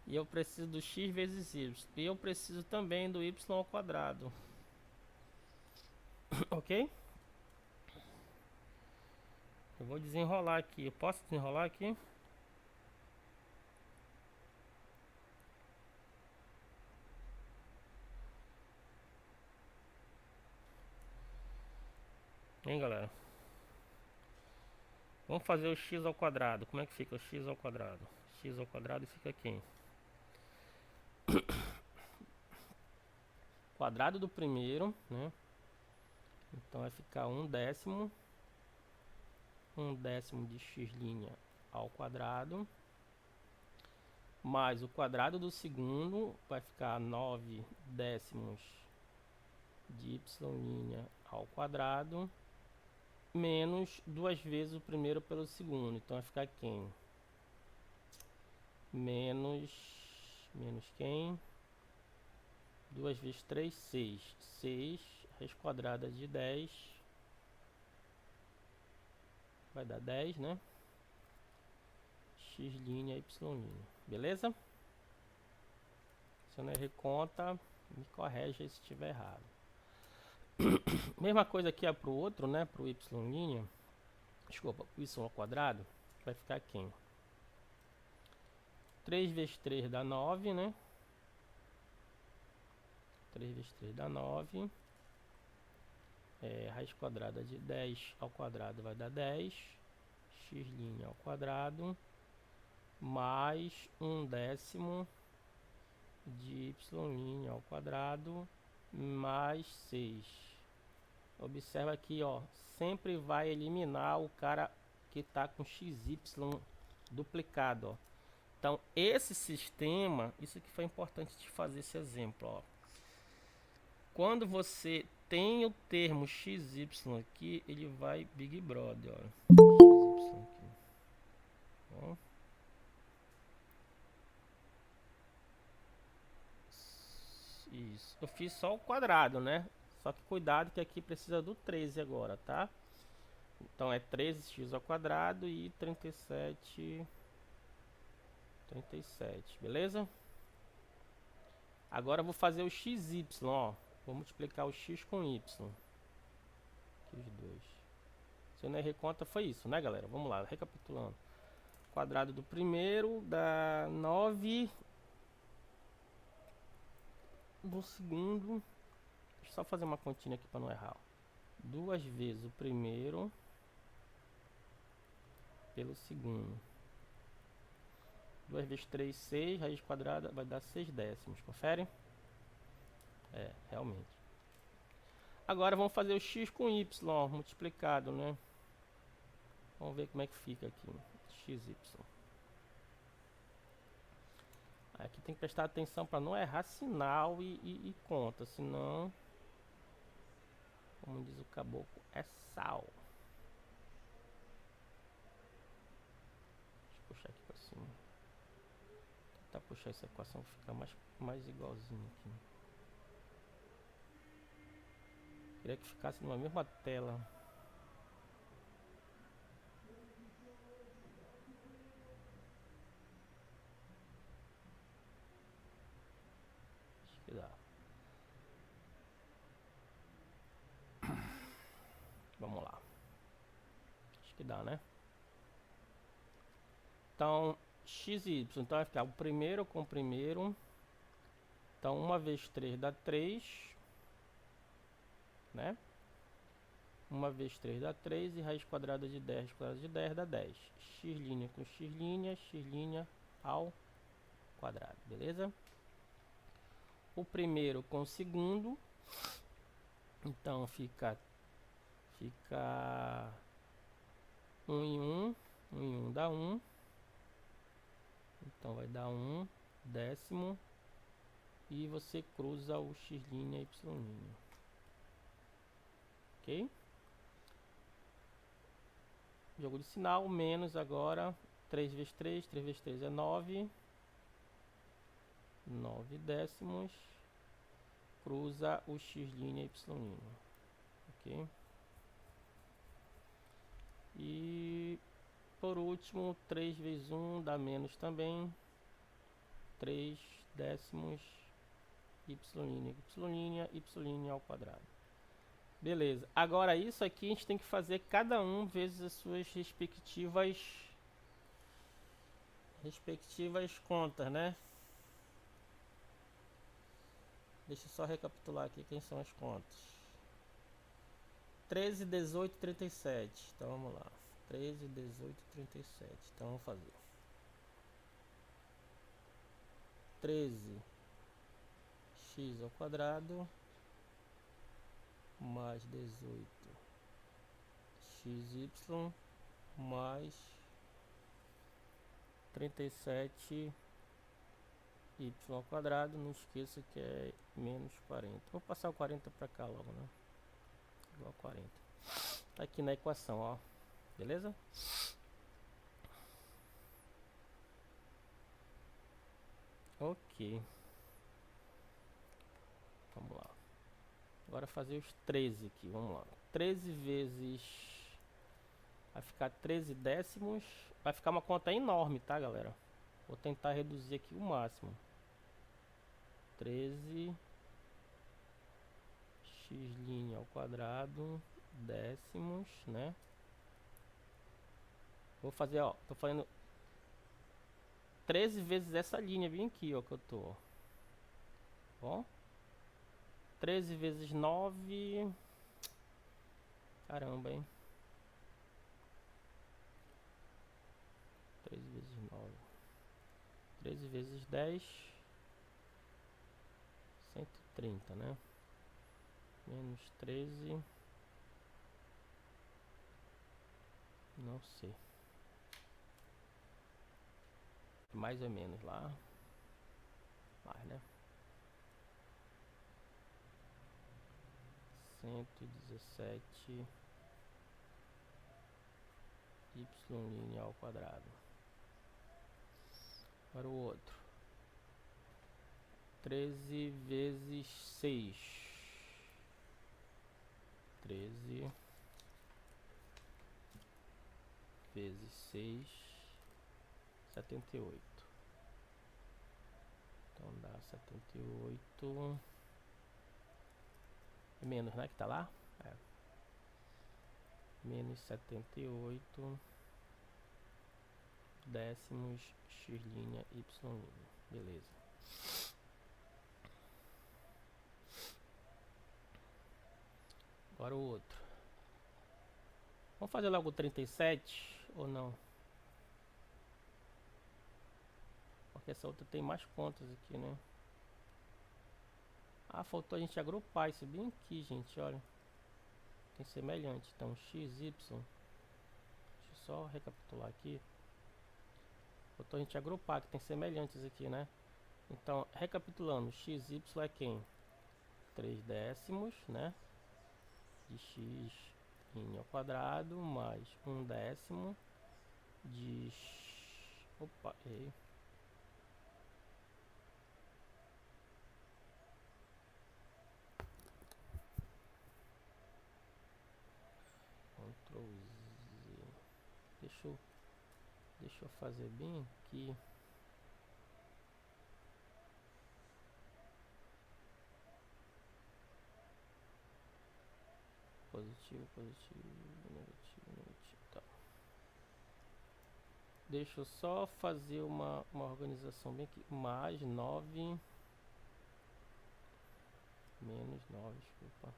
E eu preciso do x vezes y. E eu preciso também do y ao quadrado. Ok? Eu vou desenrolar aqui. Eu posso desenrolar aqui? Hein, galera? Vamos fazer o x ao quadrado. Como é que fica o x ao quadrado? X ao quadrado fica aqui. Quadrado do primeiro, né? Então vai ficar 1/10 de x' ao quadrado, mais o quadrado do segundo, vai ficar 9/10 de y' ao quadrado, menos 2 vezes o primeiro pelo segundo. Então vai ficar quem? Menos quem? 2 vezes 3, 6. 6, raiz quadrada de 10. Vai dar 10, né? X', y'. Beleza? Se eu não errei conta, me corrige aí se estiver errado. Mesma coisa aqui para o outro, né? Para o y'. Desculpa, o y ao quadrado. Vai ficar quem? 3 vezes 3 dá 9, né? 3 vezes 3 dá 9. Raiz quadrada de 10 ao quadrado vai dar 10. X' ao quadrado. Mais 1/10 de y' ao quadrado. Mais 6. Observa aqui, ó. Sempre vai eliminar o cara que está com xy duplicado, ó. Então, esse sistema, isso que foi importante de fazer esse exemplo, ó. Quando você tem o termo XY aqui, ele vai Big Brother, ó. XY aqui. Ó. Isso. Eu fiz só o quadrado, né? Só que cuidado que aqui precisa do 13 agora, tá? Então é 13x ao quadrado e 37, beleza? Agora eu vou fazer o XY, ó. Vou multiplicar o x com y. Aqui os dois. Se eu não errei conta, foi isso, né, galera? Vamos lá, recapitulando. Quadrado do primeiro dá 9 do segundo. Deixa eu só fazer uma continha aqui para não errar. 2 vezes o primeiro pelo segundo. 2 vezes 3, 6. Raiz quadrada vai dar 6/10. Confere? Realmente. Agora vamos fazer o x com y, ó, multiplicado, né? Vamos ver como é que fica aqui. XY. Aqui tem que prestar atenção para não errar sinal e conta, senão, como diz o caboclo, é sal. Deixa eu puxar aqui para cima. Tentar puxar essa equação ficar mais igualzinho aqui. Queria que ficasse numa mesma tela. Acho que dá. Vamos lá. Acho que dá, né? Então, XY. Então vai ficar o primeiro com o primeiro. Então 1 vezes 3 dá 3. Né? 1 vezes 3 dá 3 e raiz quadrada de 10, quadrada de 10 dá 10. X' com x' ao quadrado, beleza? O primeiro com o segundo, então fica 1 em 1, 1 em 1 dá 1, então vai dar 1/10 e você cruza o x' e y', ok? Jogo de sinal, menos agora 3 vezes 3, 3 vezes 3 é 9. 9/10, cruza o x' e y', ok? E por último, 3 vezes 1 dá menos também, 3/10 y' ao quadrado. Beleza, agora isso aqui a gente tem que fazer cada um vezes as suas respectivas contas, né? Deixa eu só recapitular aqui quem são as contas. 13, 18, 37. Então vamos lá. 13, 18, 37. Então vamos fazer. 13 x ao quadrado mais 18 xy mais 37 y ao quadrado. Não esqueça que é menos 40. Vou passar o 40 para cá logo, né? Igual a 40. Tá aqui na equação, ó. Beleza? Ok. Vamos lá. Agora fazer os 13 aqui. Vamos lá. 13 vezes... vai ficar 13 décimos. Vai ficar uma conta enorme, tá, galera? Vou tentar reduzir aqui o máximo. 13 x' ao quadrado décimos, né? Vou fazer, ó. Tô fazendo 13 vezes essa linha bem aqui, ó, que eu tô. Ó. 13 vezes 9. Caramba, hein? 13 vezes 9. 13 vezes 10. 130, né? Menos 13. Não sei. Mais ou menos lá. Mais, né? 117 y' ao quadrado. Para o outro. 13 vezes 6. 13 vezes 6. 78. Então dá 78. É menos, né? Que tá lá? É. Menos 78 décimos x' y'. Beleza. Agora o outro. Vamos fazer logo o 37 ou não? Porque essa outra tem mais contas aqui, né? Ah, faltou a gente agrupar isso bem aqui, gente, olha. Tem semelhante. Então, xy. Deixa eu só recapitular aqui. Faltou a gente agrupar, que tem semelhantes aqui, né? Então, recapitulando, xy é quem? 3 décimos, né? De x' ao quadrado mais 1 décimo de... Opa, errei. Ctrl Z. Deixa eu fazer bem aqui. Positivo, positivo, negativo, negativo. Tá. Deixa eu só fazer uma organização bem aqui. Mais 9. Menos 9, desculpa.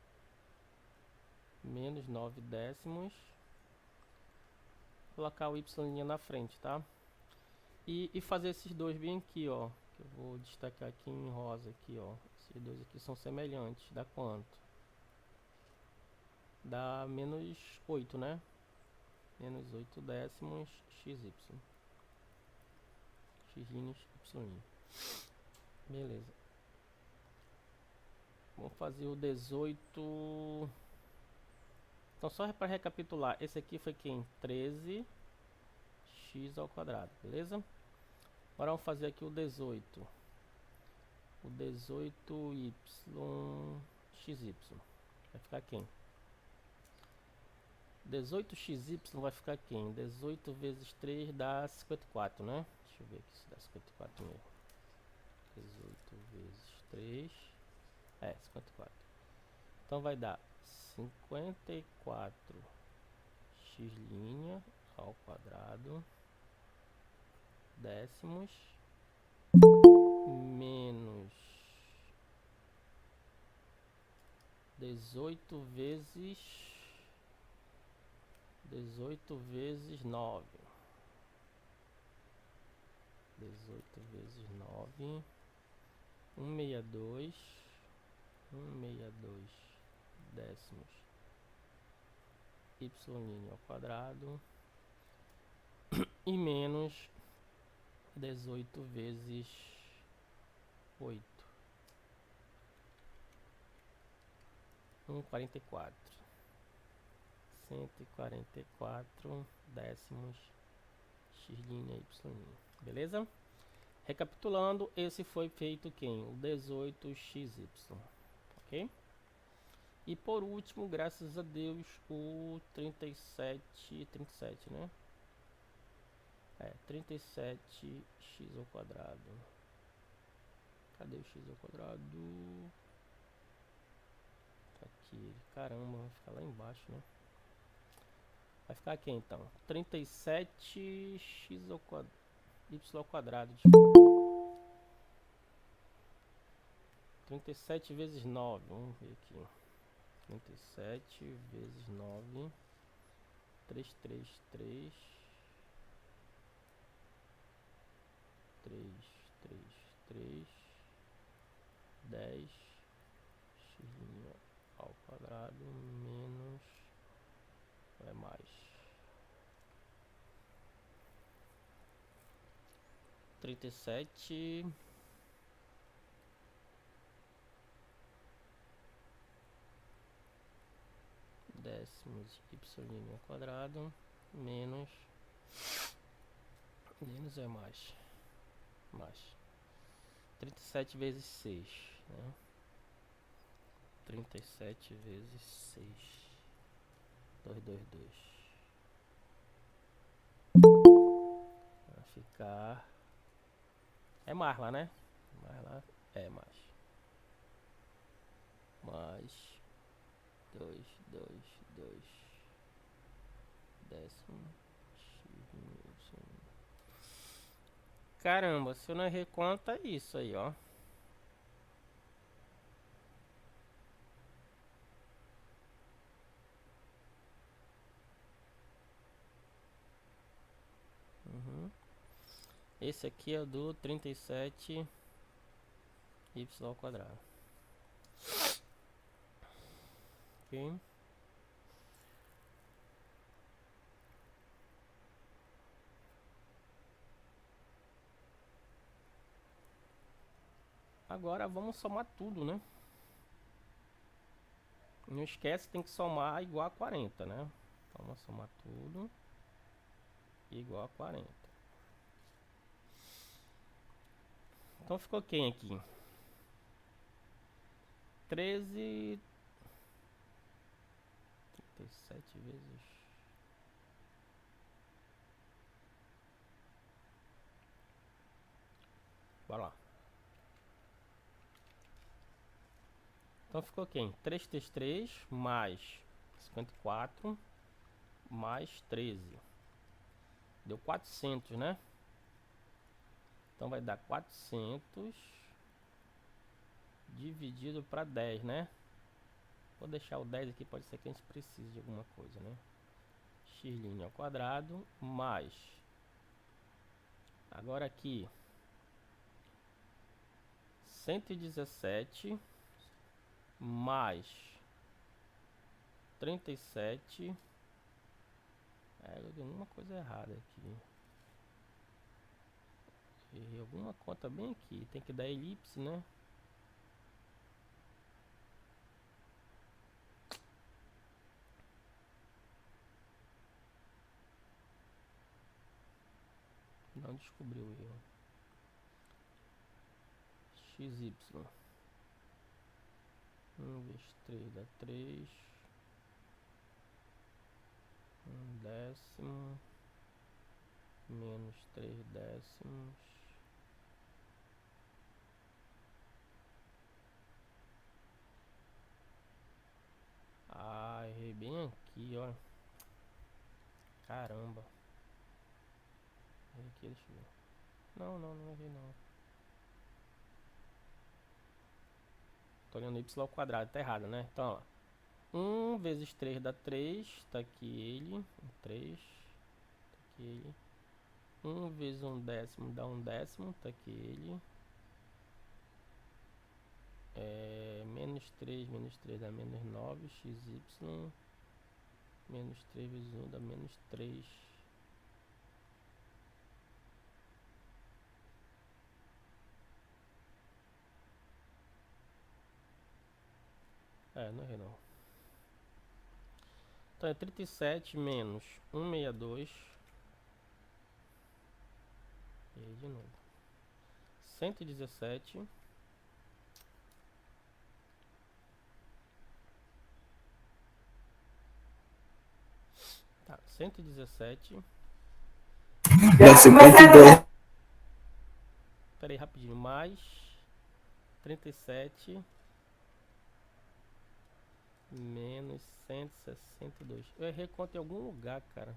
Menos 9 décimos. Colocar o y' na frente, tá? E fazer esses dois bem aqui, ó. Que eu vou destacar aqui em rosa, aqui, ó. Esses dois aqui são semelhantes. Dá quanto? Dá menos 8, né? Menos 8 décimos xy. X', y'. Beleza. Vamos fazer o 18. Então, só para recapitular, esse aqui foi quem? 13 x ao quadrado, beleza? Agora vamos fazer aqui o 18. O 18y xy. Vai ficar quem? 18xy vai ficar quem? 18 vezes 3 dá 54, né? Deixa eu ver aqui se dá 54 mesmo. 18 vezes 3 é 54. Então vai dar 54 x' ao quadrado décimos menos 18 vezes 9. 18 vezes 9. 162 décimos y' ao quadrado e menos 18 vezes 8, 1,44, 144 décimos x' y', beleza? Recapitulando, esse foi feito quem? O 18xy, ok? E por último, graças a Deus, o 37, né? 37x ao quadrado. Cadê o x ao quadrado? Tá aqui, caramba, vai ficar lá embaixo, né? Vai ficar aqui então, 37x ao quadrado, y ao quadrado, desculpa. 37 vezes 9, vamos ver aqui. 37 vezes 9, 333, 333, 10 x' ao quadrado menos, é mais, 37 décimos y' ao quadrado menos é mais 37 vezes 6, né? 37 vezes 6, 222, vai ficar, é mais lá, né? Mais lá, é mais 2, 2 décimo x'. Caramba, se eu não errei conta, é isso aí, ó. Esse aqui é o do 37 y ao quadrado. Ok? Agora vamos somar tudo, né? Não esquece, tem que somar igual a 40, né? Então vamos somar tudo igual a 40. Então ficou quem aqui? 13, 37 vezes... Bora lá. Então ficou quem? 333 mais 54 mais 13. Deu 400, né? Então vai dar 400 dividido para 10, né? Vou deixar o 10 aqui, pode ser que a gente precise de alguma coisa, né? X' ao quadrado mais... Agora aqui... 117 mais 37. Eu dei uma coisa errada aqui. Errei alguma conta bem aqui. Tem que dar elipse, né? Não descobriu o erro. XY. 1 vezes 3 dá 3. 1 décimo. Menos 3 décimos. Ah, errei bem aqui, ó. Caramba. Errei aqui, deixa eu ver. Não errei não. Tô olhando y ao quadrado, tá errado, né? Então, ó. 1 vezes 3 dá 3. Tá aqui ele. 3. Tá aqui ele. 1 vezes 1 décimo dá 1 décimo. Tá aqui ele. menos 3 dá menos 9, xy, menos 3 vezes 1 dá menos 3. Não errei não. Então é 37 menos 162. E aí de novo. 117 tá, 117. Dá 52. Pera aí, rapidinho. Mais 37 menos 162. Eu errei conta em algum lugar, cara.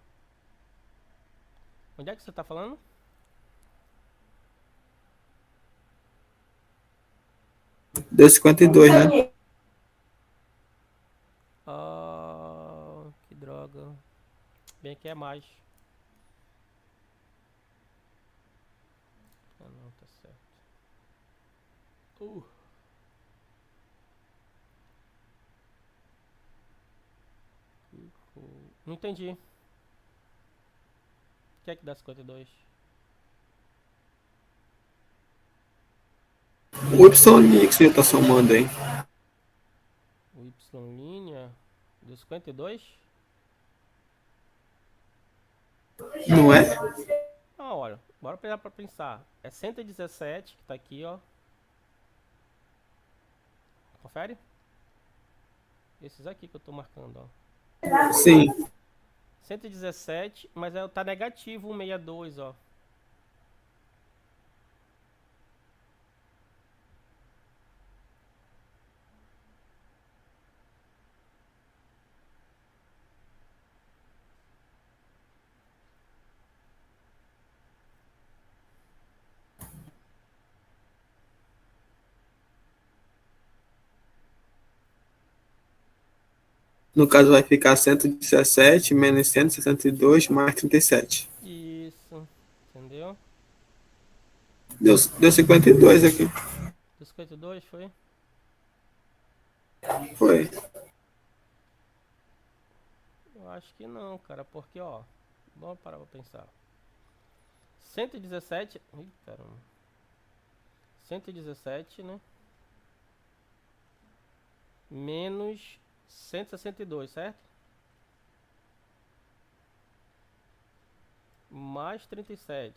Onde é que você tá falando? Deu 52, né? Que droga. Bem que é mais. Não, tá certo. Não entendi. O que é que dá 52? O Y que você tá somando aí. O Y' deu 52? Não é? Ah, olha, bora pegar pra pensar. É 117 que tá aqui, ó. Confere? Esses aqui que eu tô marcando, ó. Sim. 117, mas tá negativo 162, ó. No caso vai ficar 117 menos 162 mais 37. Isso, entendeu? Deu 52 aqui. Deu 52, foi? Foi. Eu acho que não, cara, porque, ó. Vamos parar pra pensar. 117. Ih, caramba. 117, né? Menos 162, certo? Mais 37.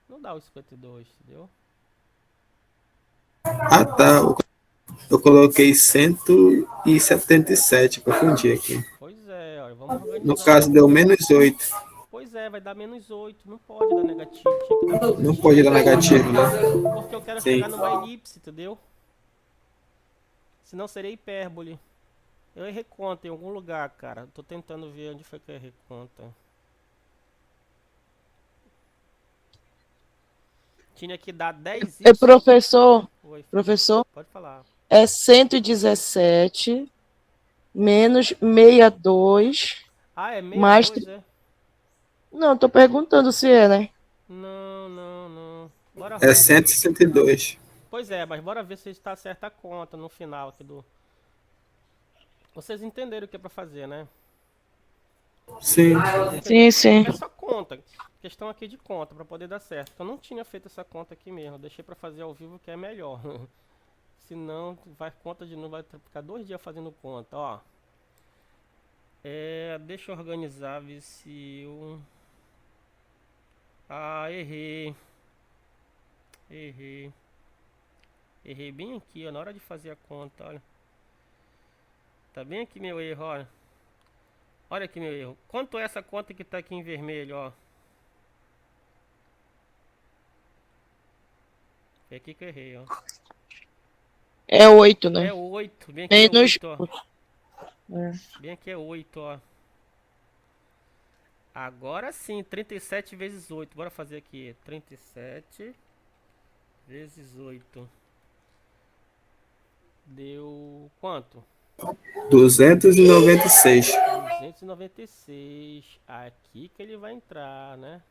Não dá os 52, entendeu? Ah, tá. Eu coloquei 177. Confundi aqui. Pois é, olha, vamos No organizar caso aqui. deu menos 8. Pois é, vai dar menos 8. Não pode dar negativo, tinha que dar Não pode dar positivo. negativo, né? Porque eu quero Sim. chegar numa elipse, entendeu? Senão seria hipérbole. Eu errei conta em algum lugar, cara. Tô tentando ver onde foi que eu errei conta. Tinha que dar 10y. Professor, Oi, filho. professor, Pode falar. é 117 menos 62 Ah, é mais... 62, é? Não, tô perguntando se é, né? Não. Bora É organizar. 162. Pois é, mas bora ver se está certa a conta no final aqui do... Vocês entenderam o que é pra fazer, né? Sim. Vocês entenderam? Sim, sim. É só conta. Questão aqui de conta pra poder dar certo. Eu não tinha feito essa conta aqui mesmo. Eu deixei pra fazer ao vivo que é melhor. Senão vai conta de novo, vai ficar 2 dias fazendo conta, ó. Deixa eu organizar, ver se eu... Errei. Errei. Errei bem aqui, ó, na hora de fazer a conta, olha. Tá bem aqui meu erro, olha. Olha aqui meu erro. Quanto é essa conta que tá aqui em vermelho, ó? É aqui que eu errei, ó. É 8, né? É 8, bem aqui é Menos... 8, ó. É. Bem aqui é 8, ó. Agora sim, 37 vezes 8. Bora fazer aqui. 37 vezes 8. Deu quanto? 296. 296. Aqui que ele vai entrar, né?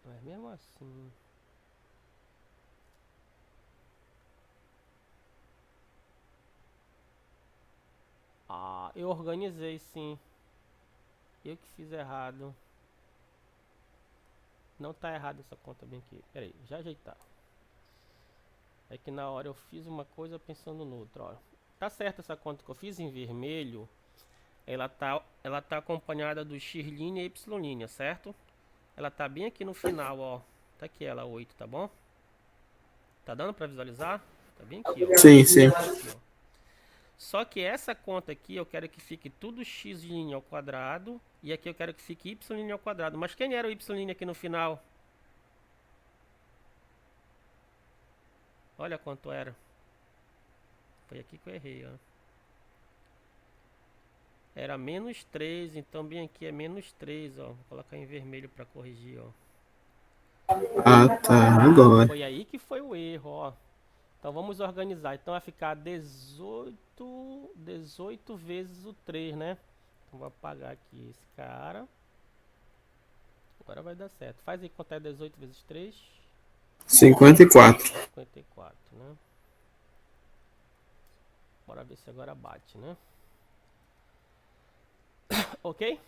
Mas mesmo assim... Ah, eu organizei sim. Eu que fiz errado. Não tá errado essa conta bem aqui. Pera aí, já ajeitar. É que na hora eu fiz uma coisa pensando no outro, ó. Tá certo essa conta que eu fiz em vermelho. Ela tá acompanhada do x' e y', certo? Ela tá bem aqui no final, ó. Tá aqui ela, 8, tá bom? Tá dando pra visualizar? Tá bem aqui, ó. Sim, sim. Tá aqui, ó. Só que essa conta aqui eu quero que fique tudo x' ao quadrado. E aqui eu quero que fique y' ao quadrado. Mas quem era o y' aqui no final? Olha quanto era. Foi aqui que eu errei, ó. Era menos 3, então bem aqui é menos 3, ó. Vou colocar em vermelho para corrigir, ó. Ah, tá. Agora. Foi aí que foi o erro, ó. Então vamos organizar. Então vai ficar 18 vezes o 3, né? Então vou apagar aqui esse cara. Agora vai dar certo. Faz aí quanto é 18 vezes 3? 54. 54, né? Bora ver se agora bate, né? Ok?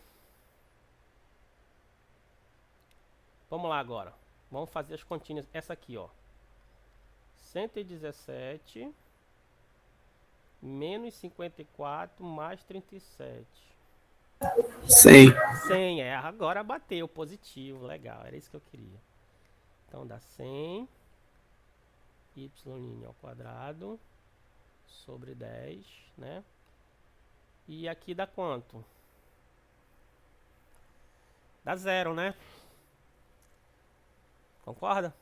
Vamos lá agora. Vamos fazer as continhas. Essa aqui, ó. 117 menos 54 mais 37. 100. 100, agora bateu positivo, legal, era isso que eu queria. Então dá 100 y' ao quadrado sobre 10, né? E aqui dá quanto? Dá 0, né? Concorda?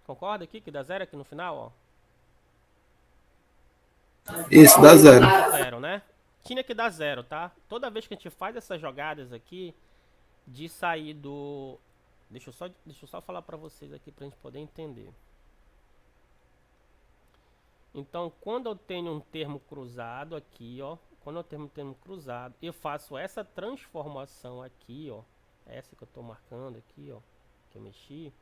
Concorda aqui que dá 0 aqui no final, ó? Isso, dá 0. 0, né? Tinha que dar 0, tá? Toda vez que a gente faz essas jogadas aqui de sair do... Deixa eu só falar pra vocês aqui pra gente poder entender. Então, quando eu tenho um termo cruzado aqui, ó, quando eu tenho um termo cruzado, eu faço essa transformação aqui, ó, essa que eu estou marcando aqui, ó, que eu mexi.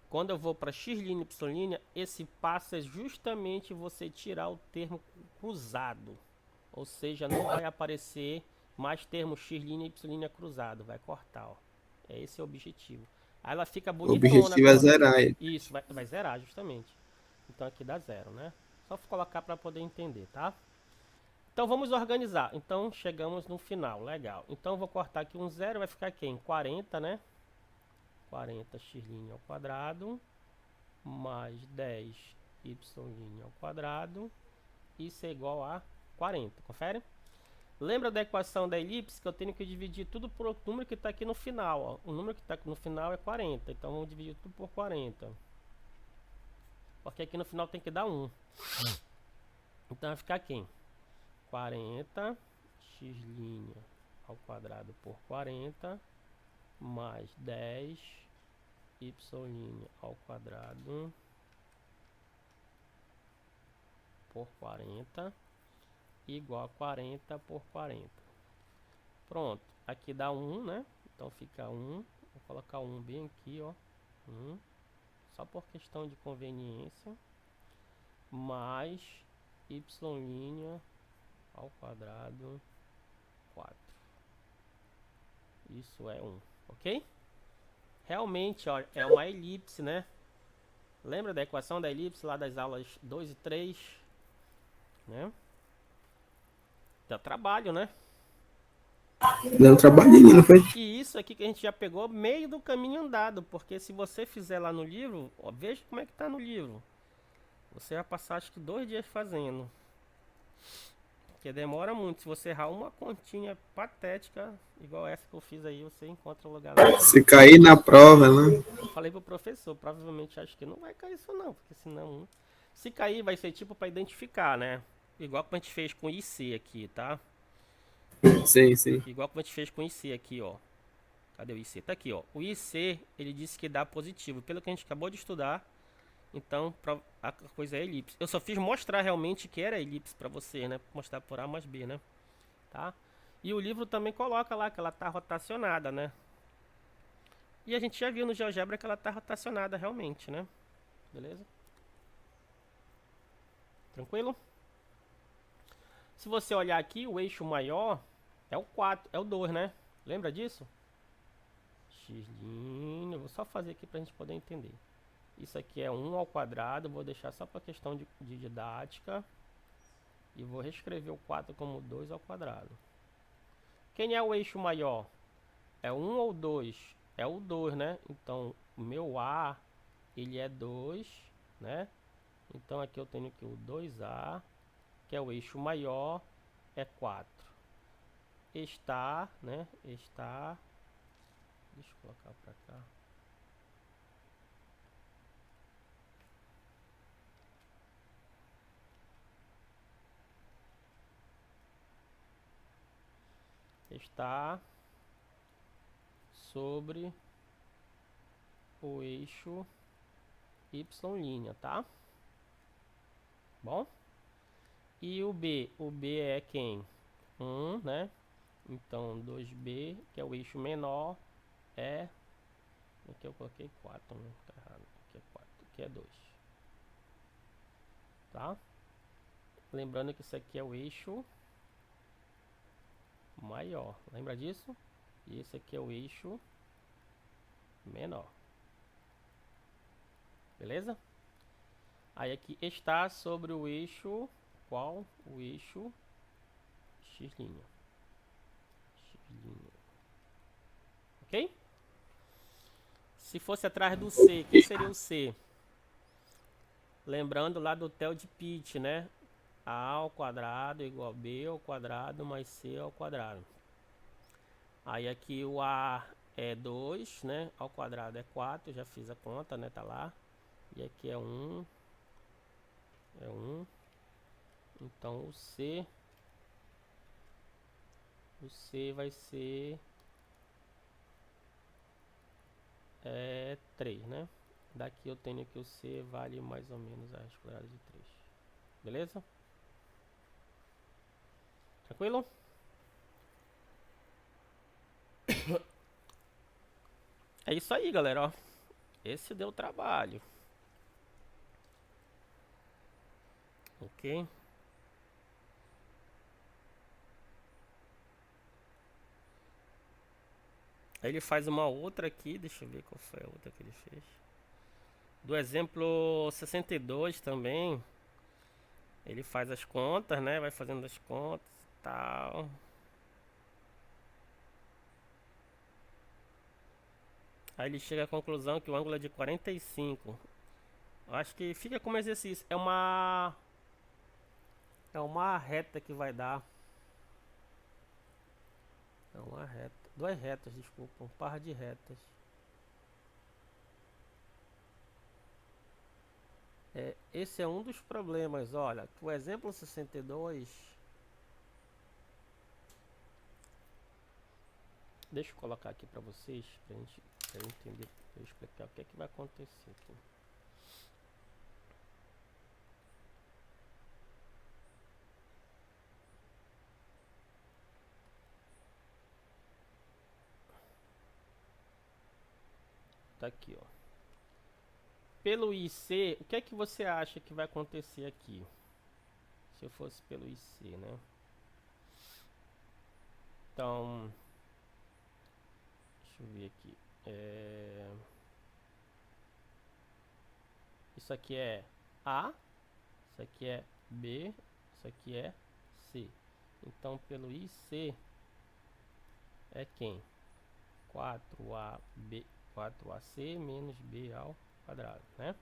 Quando eu vou para x', y', esse passo é justamente você tirar o termo cruzado, ou seja, não vai aparecer mais termo x', y' cruzado, vai cortar, ó. É esse o objetivo. Aí ela fica O bonitona. objetivo é zerar ele. Isso, vai zerar justamente. Então aqui dá 0, né? Só colocar para poder entender, tá? Então vamos organizar. Então chegamos no final, legal. Então eu vou cortar aqui um 0, vai ficar quem? 40, né? 40 x' ao quadrado mais 10 y' ao quadrado. Isso é igual a 40, confere? Lembra da equação da elipse que eu tenho que dividir tudo por número que está aqui no final, ó. O número que está aqui no final é 40, então vamos dividir tudo por 40. Porque aqui no final tem que dar 1. Então vai ficar quem? 40 x' ao quadrado por 40 mais 10 y' ao quadrado por 40 igual a 40 por 40. Pronto, aqui dá 1, né? Então fica 1. Vou colocar 1 bem aqui, ó. 1. Só por questão de conveniência. Mais y' ao quadrado 4. Isso é 1, ok? Realmente, ó, é uma elipse, né? Lembra da equação da elipse lá das aulas 2 e 3? Né? Dá trabalho, né? Deu um trabalhinho, não foi? E isso aqui que a gente já pegou meio do caminho andado, porque se você fizer lá no livro, ó, veja como é que tá no livro. Você vai passar acho que 2 dias fazendo. Porque demora muito. Se você errar uma continha patética, igual essa que eu fiz aí, você encontra o lugar lá. Se cair na prova, né? Eu falei pro professor, provavelmente acho que não vai cair isso não, porque senão... Se cair vai ser tipo para identificar, né? Igual como a gente fez com o IC aqui, tá? Sim, sim. Igual como a gente fez com o IC aqui, ó. Cadê o IC? Tá aqui, ó. O IC, ele disse que dá positivo. Pelo que a gente acabou de estudar, Então a coisa é elipse. Eu só fiz mostrar realmente que era elipse para você, né? Mostrar por A mais B, né? Tá? E o livro também coloca lá que ela tá rotacionada, né? E a gente já viu no GeoGebra que ela tá rotacionada realmente, né? Beleza? Tranquilo? Se você olhar aqui, o eixo maior é o 4, é o 2, né? Lembra disso? X', eu vou só fazer aqui pra gente poder entender. Isso aqui é 1 ao quadrado, vou deixar só para questão de didática. E vou reescrever o 4 como 2 ao quadrado. Quem é o eixo maior? É 1 ou 2? É o 2, né? Então, o meu A, ele é 2, né? Então, aqui eu tenho que o 2A, que é o eixo maior, é 4. Está, né? Está... Deixa eu colocar para cá. Está sobre o eixo Y', tá? Bom? E o B? O B é quem? 1, né? Então 2B, que é o eixo menor, é... Aqui eu coloquei 4, né? Tá errado. Aqui é 4, aqui é 2. Tá? Lembrando que isso aqui é o eixo maior. Lembra disso? E esse aqui é o eixo menor. Beleza? Aí aqui está sobre o eixo... Qual? O eixo X'. X'. Ok? Se fosse atrás do C, quem seria o C? Lembrando lá do Theo de Pitt, né? A ao quadrado igual a B ao quadrado mais C ao quadrado. Aí aqui o A é 2, né? Ao quadrado é 4, já fiz a conta, né? Tá lá. E aqui é 1. É 1. Então o C vai ser 3, né? Daqui eu tenho que o C vale mais ou menos a raiz quadrada de 3. Beleza? Tranquilo? É isso aí, galera, ó. Esse deu trabalho. Ok? Aí ele faz uma outra aqui, deixa eu ver qual foi a outra que ele fez. Do exemplo 62 também, ele faz as contas, né? Vai fazendo as contas e tal. Aí ele chega à conclusão que o ângulo é de 45. Eu acho que fica como exercício. É uma reta que vai dar. É uma reta. Duas retas, desculpa. Um par de retas. Esse é um dos problemas. Olha, que o exemplo 62. Deixa eu colocar aqui para vocês, pra eu entender, pra eu explicar o que é que vai acontecer aqui. Tá aqui, ó. Pelo IC, o que é que você acha que vai acontecer aqui? Se eu fosse pelo IC, né? Então, deixa eu ver aqui. Isso aqui é A, isso aqui é B, isso aqui é C. Então, pelo IC é quem? 4AC menos B ao quadrado, né?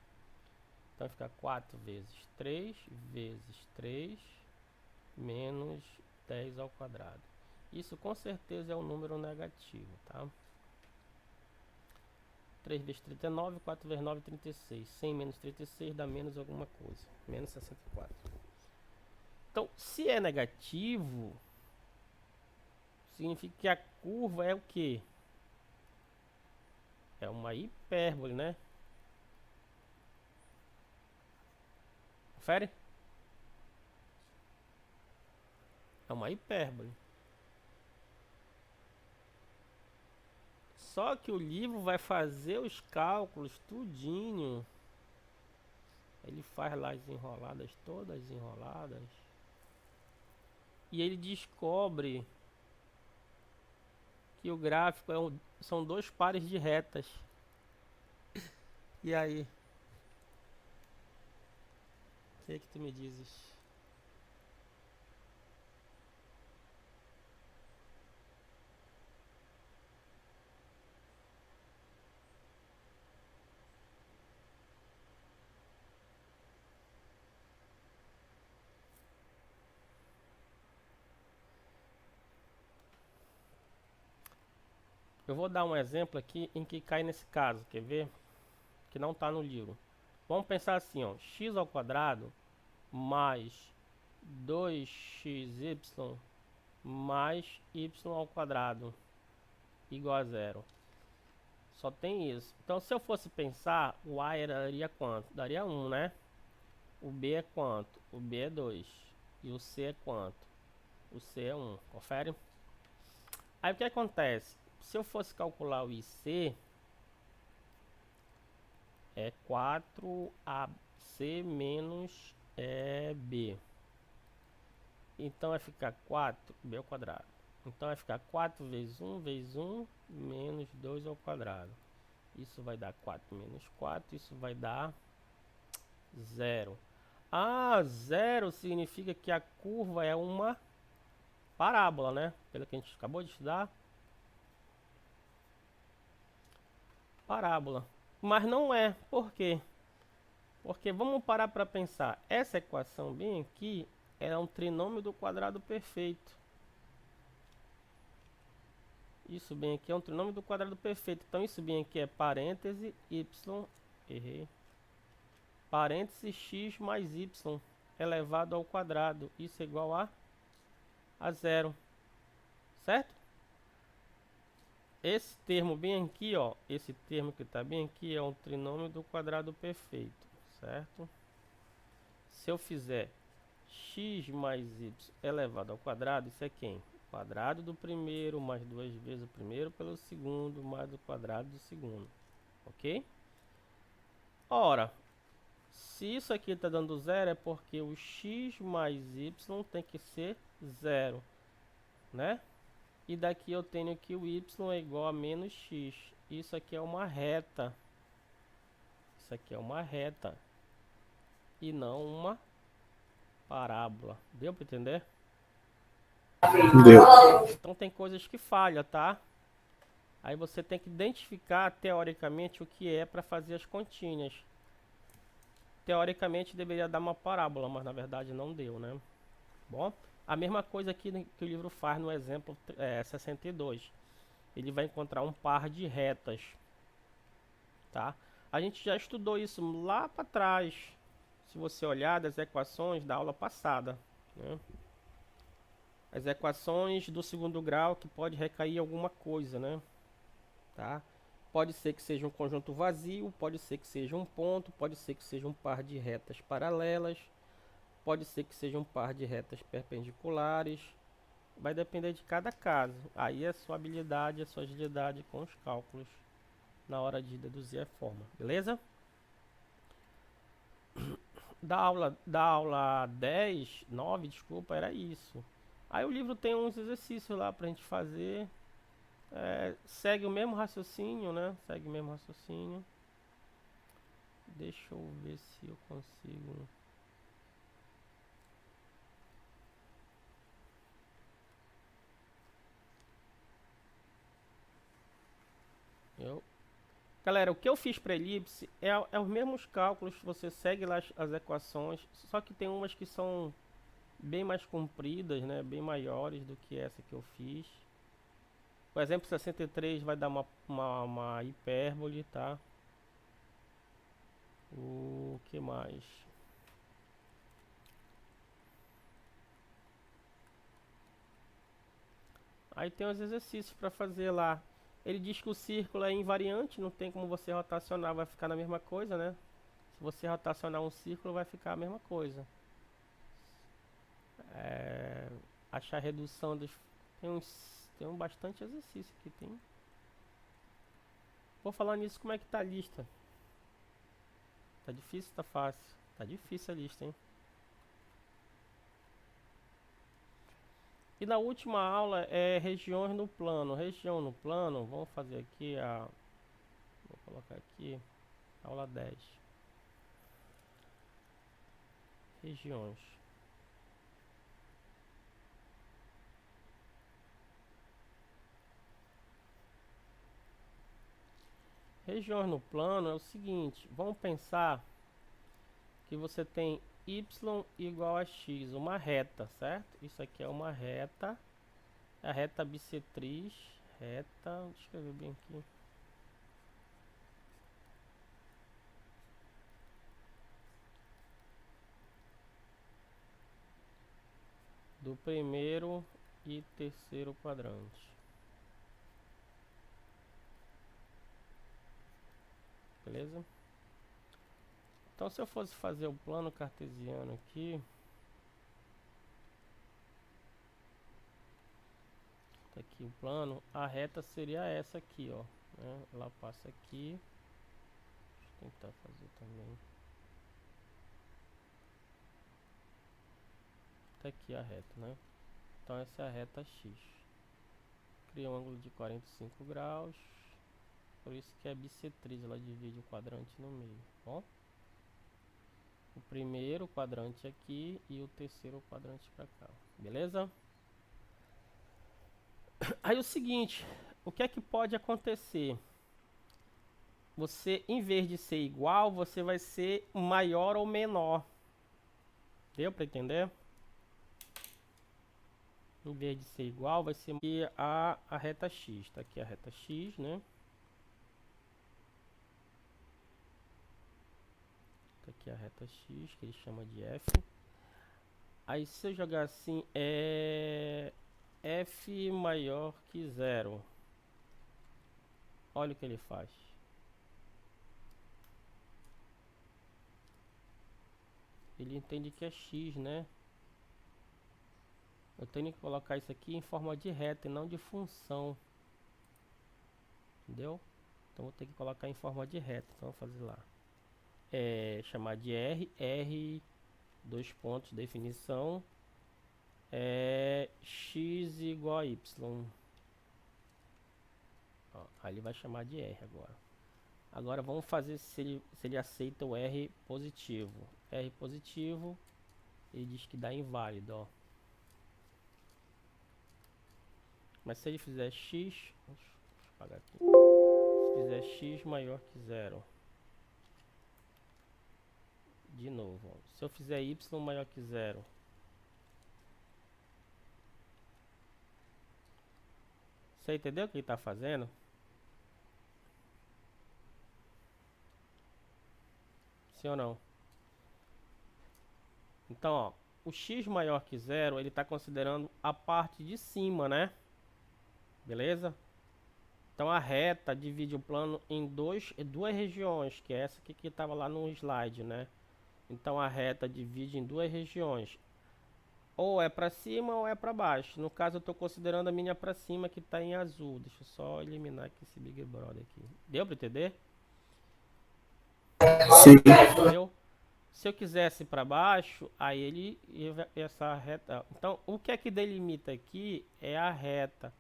Então fica 4 vezes 3 vezes 3 menos 10 ao quadrado. Isso com certeza é um número negativo, tá? 3 vezes 39, 4 vezes 9, 36. 100 menos 36 dá menos alguma coisa. Menos 64. Então, se é negativo, significa que a curva é o quê? É uma hipérbole, né? Confere? É uma hipérbole. Só que o livro vai fazer os cálculos tudinho. Ele faz lá as enroladas, todas enroladas. E ele descobre que o gráfico são dois pares de retas. E aí? O que tu me dizes? Eu vou dar um exemplo aqui em que cai nesse caso, quer ver? Que não está no livro. Vamos pensar assim, ó, x ao quadrado mais 2xy mais y ao quadrado igual a zero. Só tem isso. Então, se eu fosse pensar, o a daria quanto? Daria 1, né? O b é quanto? O b é 2. E o c é quanto? O c é 1. Confere? Aí o que acontece? Se eu fosse calcular o IC, é 4AC menos B. Então vai ficar 4B ao quadrado. Então vai ficar 4 vezes 1 menos 2 ao quadrado. Isso vai dar 4 menos 4. Isso vai dar 0. Ah, 0 significa que a curva é uma parábola, né? Pelo que a gente acabou de estudar. Parábola. Mas não é. Por quê? Porque vamos parar para pensar. Essa equação bem aqui é um trinômio do quadrado perfeito. Isso bem aqui é um trinômio do quadrado perfeito. Então isso bem aqui é parêntese y, errei, parêntese x mais y elevado ao quadrado. Isso é igual a zero. Certo? Esse termo bem aqui, ó, esse termo que está bem aqui é um trinômio do quadrado perfeito, certo? Se eu fizer x mais y elevado ao quadrado, isso é quem? O quadrado do primeiro mais 2 vezes o primeiro pelo segundo mais o quadrado do segundo, ok? Ora, se isso aqui está dando zero, é porque o x mais y tem que ser zero, né? E daqui eu tenho que o y é igual a menos x. Isso aqui é uma reta. Isso aqui é uma reta. E não uma parábola. Deu para entender? Deu. Então tem coisas que falham, tá? Aí você tem que identificar teoricamente o que é para fazer as continhas. Teoricamente deveria dar uma parábola, mas na verdade não deu, né? Bom, a mesma coisa aqui que o livro faz no exemplo 62. Ele vai encontrar um par de retas, tá? A gente já estudou isso lá para trás, se você olhar das equações da aula passada, né? As equações do segundo grau que pode recair alguma coisa, né? Tá? Pode ser que seja um conjunto vazio, pode ser que seja um ponto, pode ser que seja um par de retas paralelas, pode ser que seja um par de retas perpendiculares. Vai depender de cada caso. Aí é a sua habilidade, a sua agilidade com os cálculos na hora de deduzir a forma, beleza? Da aula 10, 9, desculpa, era isso. Aí o livro tem uns exercícios lá pra gente fazer. Segue o mesmo raciocínio, né? Segue o mesmo raciocínio. Deixa eu ver se eu consigo. Galera, o que eu fiz para elipse é os mesmos cálculos. Você segue lá as equações, só que tem umas que são bem mais compridas, né? Bem maiores do que essa que eu fiz. O exemplo 63 vai dar uma hipérbole, tá? O que mais? Aí tem os exercícios para fazer lá. Ele diz que o círculo é invariante, não tem como você rotacionar, vai ficar na mesma coisa, né? Se você rotacionar um círculo, vai ficar a mesma coisa. Achar a redução dos... Tem bastante exercício aqui, tem. Vou falar nisso, como é que tá a lista? Tá difícil, tá fácil? Tá difícil a lista, hein? E na última aula é regiões no plano. Região no plano, vamos fazer aqui a... Vou colocar aqui, aula 10. Regiões. Regiões no plano é o seguinte, vamos pensar que você tem y igual a x, uma reta, certo? Isso aqui é uma reta, a reta bissetriz, reta, deixa eu escrever bem aqui. Do primeiro e terceiro quadrante. Beleza? Então, se eu fosse fazer o plano cartesiano aqui, tá aqui o plano, a reta seria essa aqui, ó, né? Ela passa aqui. Deixa eu tentar fazer também. Tá aqui a reta, né? Então essa é a reta X. Cria um ângulo de 45 graus. Por isso que é bissetriz, ela divide o quadrante no meio, bom? O primeiro quadrante aqui e o terceiro quadrante para cá, beleza? Aí o seguinte, o que é que pode acontecer? Você, em vez de ser igual, você vai ser maior ou menor. Deu para entender? Em vez de ser igual, vai ser a reta X. Tá aqui a reta X, né? Tá aqui a reta X, que ele chama de F. Aí se eu jogar assim, é F maior que 0. Olha o que ele faz. Ele entende que é X, né? Eu tenho que colocar isso aqui em forma de reta e não de função. Entendeu? Então vou ter que colocar em forma de reta. Então vou fazer lá. Chamar de R, dois pontos, definição. X igual a Y. Ó, aí ele vai chamar de R agora. Agora vamos fazer se ele aceita o R positivo. R positivo, ele diz que dá inválido, ó. Mas se ele fizer X, deixa eu apagar aqui. Se fizer X maior que 0. De novo, ó. Se eu fizer Y maior que 0. Você entendeu o que ele está fazendo? Sim ou não? Então, ó, o X maior que 0, ele está considerando a parte de cima, né? Beleza? Então a reta divide o plano em duas regiões, que é essa aqui que estava lá no slide, né? Então a reta divide em duas regiões. Ou é para cima ou é para baixo. No caso eu estou considerando a minha para cima, que está em azul. Deixa eu só eliminar aqui esse Big Brother aqui. Deu para entender? Sim. Entendeu? Se eu quisesse para baixo, aí essa reta... Então o que é que delimita aqui é a reta.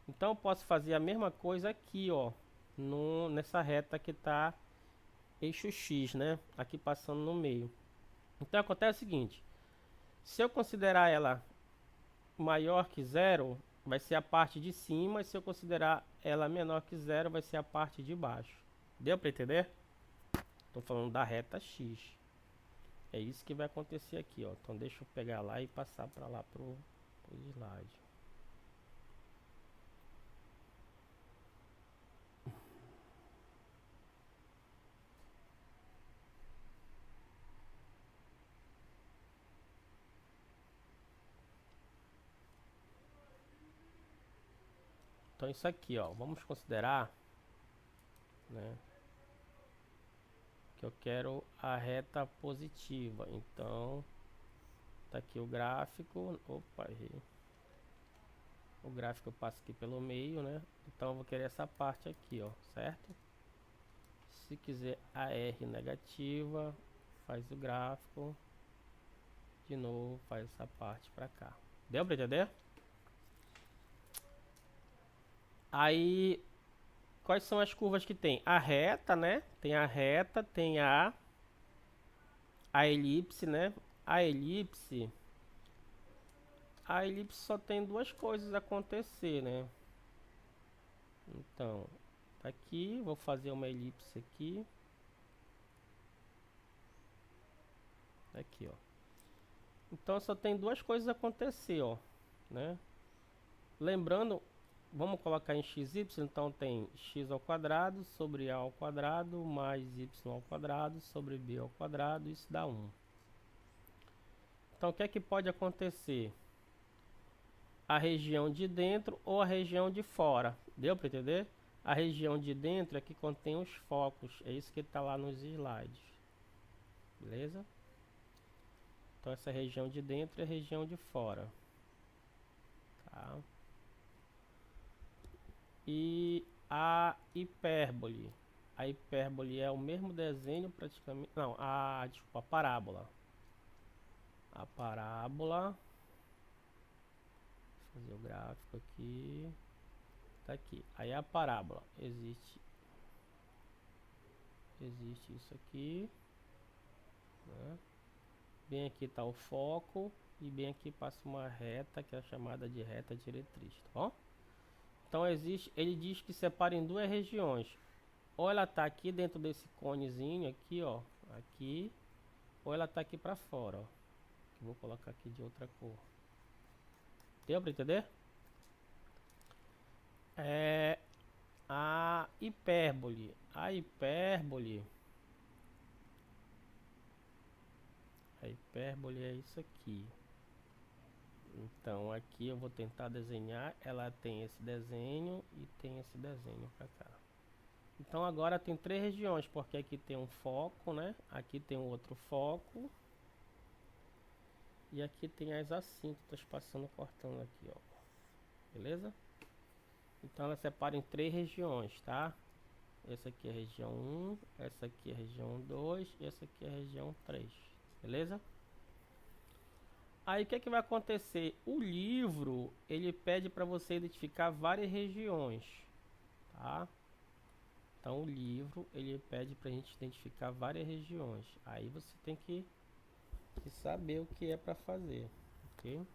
Então eu posso fazer a mesma coisa aqui, ó, nessa reta que está eixo X, né? Aqui passando no meio. Então acontece o seguinte, se eu considerar ela maior que 0, vai ser a parte de cima, e se eu considerar ela menor que 0, vai ser a parte de baixo. Deu para entender? Estou falando da reta X. É isso que vai acontecer aqui, ó. Então deixa eu pegar lá e passar para lá pro slide. Então isso aqui, ó, vamos considerar, né, que eu quero a reta positiva. Então, tá aqui o gráfico. Opa, errei. O gráfico passa aqui pelo meio, né? Então eu vou querer essa parte aqui, ó, certo? Se quiser a R negativa, faz o gráfico. De novo, faz essa parte pra cá. Deu pra entender? Aí, quais são as curvas que tem? A reta, né? Tem a reta, tem a elipse, né? A elipse só tem duas coisas a acontecer, né? Então, tá aqui, vou fazer uma elipse aqui. Aqui, ó. Então só tem duas coisas a acontecer, ó, né? Lembrando, vamos colocar em xy, então tem x ao quadrado sobre a ao quadrado mais y ao quadrado sobre b ao quadrado, isso dá 1. Então o que é que pode acontecer? A região de dentro ou a região de fora. Deu para entender? A região de dentro é que contém os focos. É isso que está lá nos slides. Beleza? Então essa região de dentro é a região de fora. Tá? E a hipérbole. A hipérbole é o mesmo desenho praticamente. Não, desculpa, a parábola. A parábola. Vou fazer o gráfico aqui. Tá aqui. Aí a parábola. Existe isso aqui, né? Bem aqui está o foco. E bem aqui passa uma reta que é chamada de reta diretriz, tá bom? Então ele diz que separa em duas regiões. Ou ela está aqui dentro desse conezinho aqui, ó, aqui, ou ela está aqui para fora, ó. Vou colocar aqui de outra cor. Deu para entender? A hipérbole. A hipérbole é isso aqui. Então aqui eu vou tentar desenhar. Ela tem esse desenho e tem esse desenho para cá. Então agora tem três regiões, porque aqui tem um foco, né? Aqui tem um outro foco. E aqui tem as assíntotas passando, cortando aqui, ó. Beleza? Então ela separa em três regiões, tá? Essa aqui é a região 1, essa aqui é a região 2 e essa aqui é a região 3. Beleza? Aí o que é que vai acontecer? O livro, ele pede para você identificar várias regiões, tá? Então o livro, ele pede para a gente identificar várias regiões. Aí você tem que saber o que é para fazer, ok?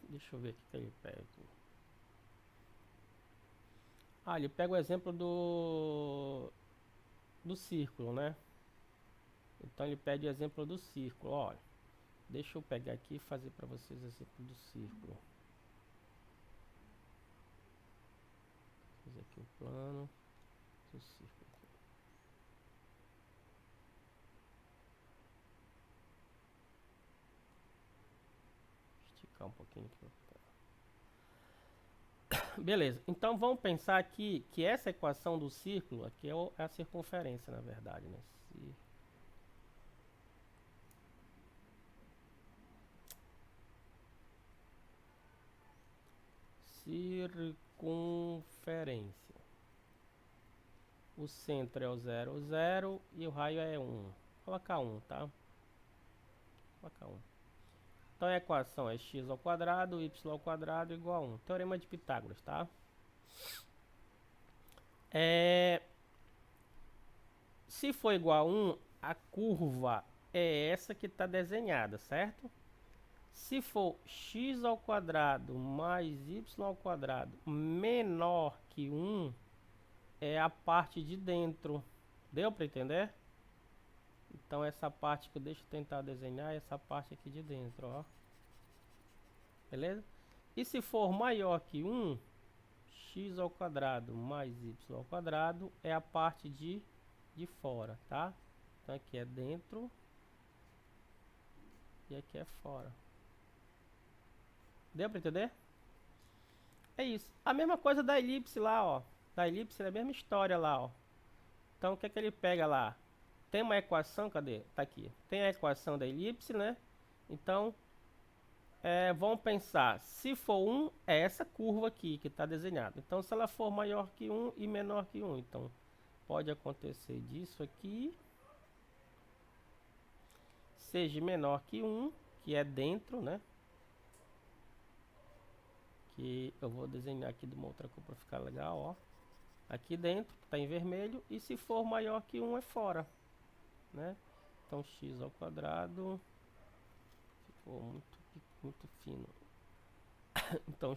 Deixa eu ver o que ele pega aqui. Ele pega o exemplo do círculo, né? Então ele pede o exemplo do círculo. Olha, deixa eu pegar aqui e fazer para vocês o exemplo do círculo. Vou fazer aqui o plano do círculo. Esticar um pouquinho aqui. Beleza, então vamos pensar aqui que essa equação do círculo aqui é a circunferência, na verdade, né? Circunferência. O centro é o 0, 0 e o raio é 1. Vou colocar 1, tá? Vou colocar 1. Então a equação é x ao quadrado, y ao quadrado igual a 1. Teorema de Pitágoras, tá? Se for igual a 1, a curva é essa que está desenhada, certo? Se for x ao quadrado mais y ao quadrado menor que 1, é a parte de dentro. Deu para entender? Então essa parte que eu deixo tentar desenhar é essa parte aqui de dentro, ó. Beleza? E se for maior que 1, x ao quadrado mais y ao quadrado é a parte de fora, tá? Então aqui é dentro e aqui é fora. Deu para entender? É isso. A mesma coisa da elipse lá, ó. Da elipse é a mesma história lá, ó. Então o que é que ele pega lá? Tem uma equação, cadê? Tá aqui. Tem a equação da elipse, né? Então, vamos pensar. Se for 1, é essa curva aqui que está desenhada. Então, se ela for maior que 1 e menor que 1, então pode acontecer disso aqui. Seja menor que 1, que é dentro, né? Que eu vou desenhar aqui de uma outra cor para ficar legal, ó. Aqui dentro, está em vermelho. E se for maior que 1, é fora, né? Então, x ao quadrado ficou muito fino. Então,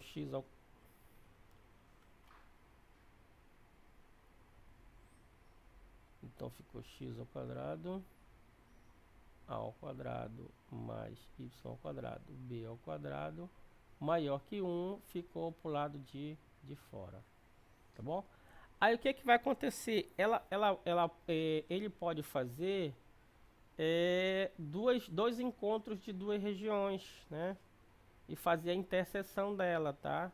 então ficou x ao quadrado a ao quadrado mais y ao quadrado b ao quadrado maior que 1, ficou pro lado de fora, tá bom? Aí o que que vai acontecer? Ele pode fazer dois encontros de duas regiões, né? E fazer a interseção dela, tá?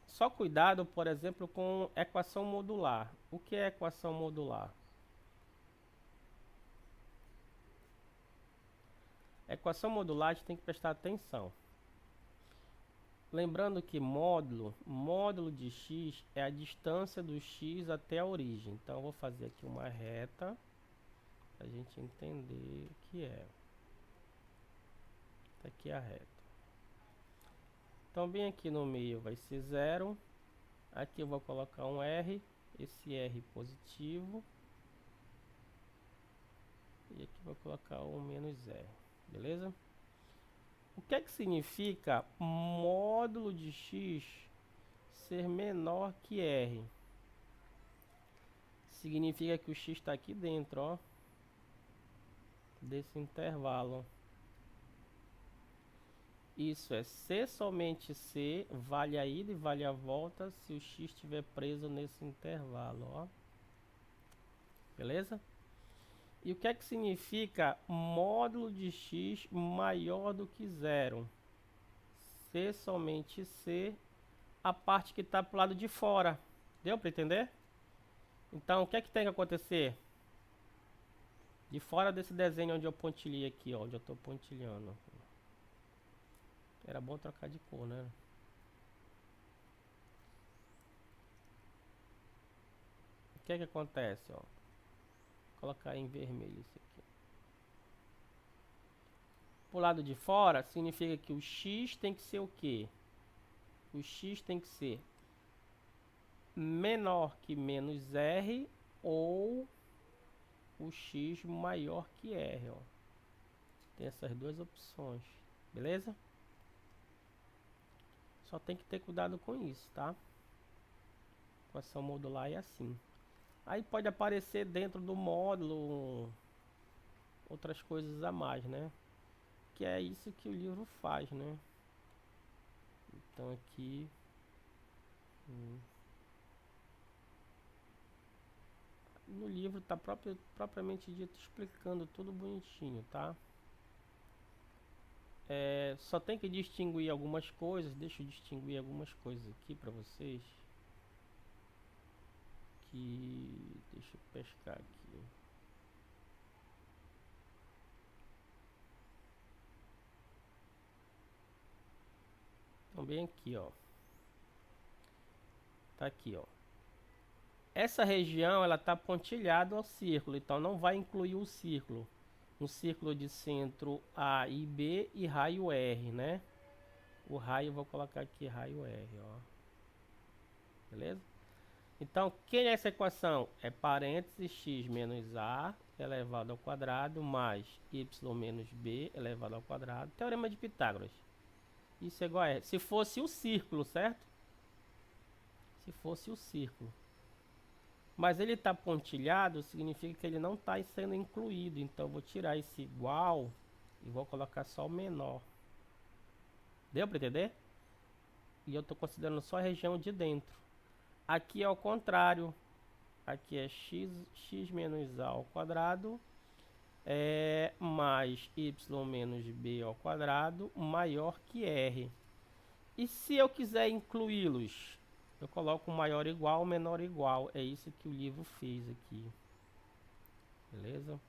Só cuidado, por exemplo, com equação modular. O que é equação modular? Equação modular a gente tem que prestar atenção. Lembrando que módulo de x é a distância do x até a origem. Então eu vou fazer aqui uma reta para a gente entender o que é. Tá aqui a reta. Então bem aqui no meio vai ser 0. Aqui eu vou colocar um R, esse R positivo. E aqui eu vou colocar um menos R, beleza? O que é que significa módulo de x ser menor que R? Significa que o x está aqui dentro, ó, desse intervalo. Isso é C somente C, vale a ida e vale a volta se o x estiver preso nesse intervalo, ó. Beleza? E o que é que significa módulo de x maior do que zero? C somente C, a parte que está para o lado de fora. Deu para entender? Então, o que é que tem que acontecer? De fora desse desenho onde eu pontilhei aqui, ó, onde eu estou pontilhando. Era bom trocar de cor, né? O que é que acontece, ó? Vou colocar em vermelho isso aqui. Pro lado de fora, significa que o x tem que ser o quê? O x tem que ser menor que menos r ou o x maior que r, ó. Tem essas duas opções, beleza? Só tem que ter cuidado com isso, tá? Equação modular é assim. Aí pode aparecer dentro do módulo outras coisas a mais, né? Que é isso que o livro faz, né? Então aqui no livro está propriamente dito explicando tudo bonitinho, tá? Só tem que distinguir algumas coisas. Deixa eu distinguir algumas coisas aqui para vocês. Deixa eu pescar aqui. Então bem aqui, ó. Tá aqui, ó. Essa região ela tá pontilhada ao círculo, então não vai incluir o círculo. Um círculo de centro A e B e raio R, né? O raio eu vou colocar aqui raio R, ó. Beleza? Então, quem é essa equação? É parênteses x menos a elevado ao quadrado mais y menos b elevado ao quadrado. Teorema de Pitágoras. Isso é igual a R. Se fosse o círculo, certo? Se fosse o círculo. Mas ele está pontilhado, significa que ele não está sendo incluído. Então, eu vou tirar esse igual e vou colocar só o menor. Deu para entender? E eu estou considerando só a região de dentro. Aqui é o contrário. Aqui é x menos a ao quadrado mais y menos b ao quadrado maior que r. E se eu quiser incluí-los, eu coloco maior igual, menor igual. É isso que o livro fez aqui. Beleza?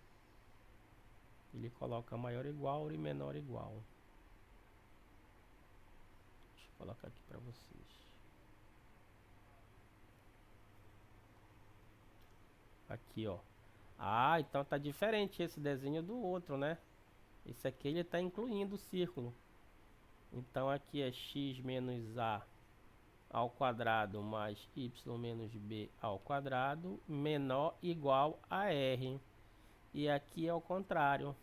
Ele coloca maior igual e menor igual. Deixa eu colocar aqui para vocês. Aqui, ó. Ah, então tá diferente esse desenho do outro, né? Esse aqui ele tá incluindo o círculo. Então aqui é x menos a ao quadrado mais y menos b ao quadrado menor igual a r. E aqui é o contrário.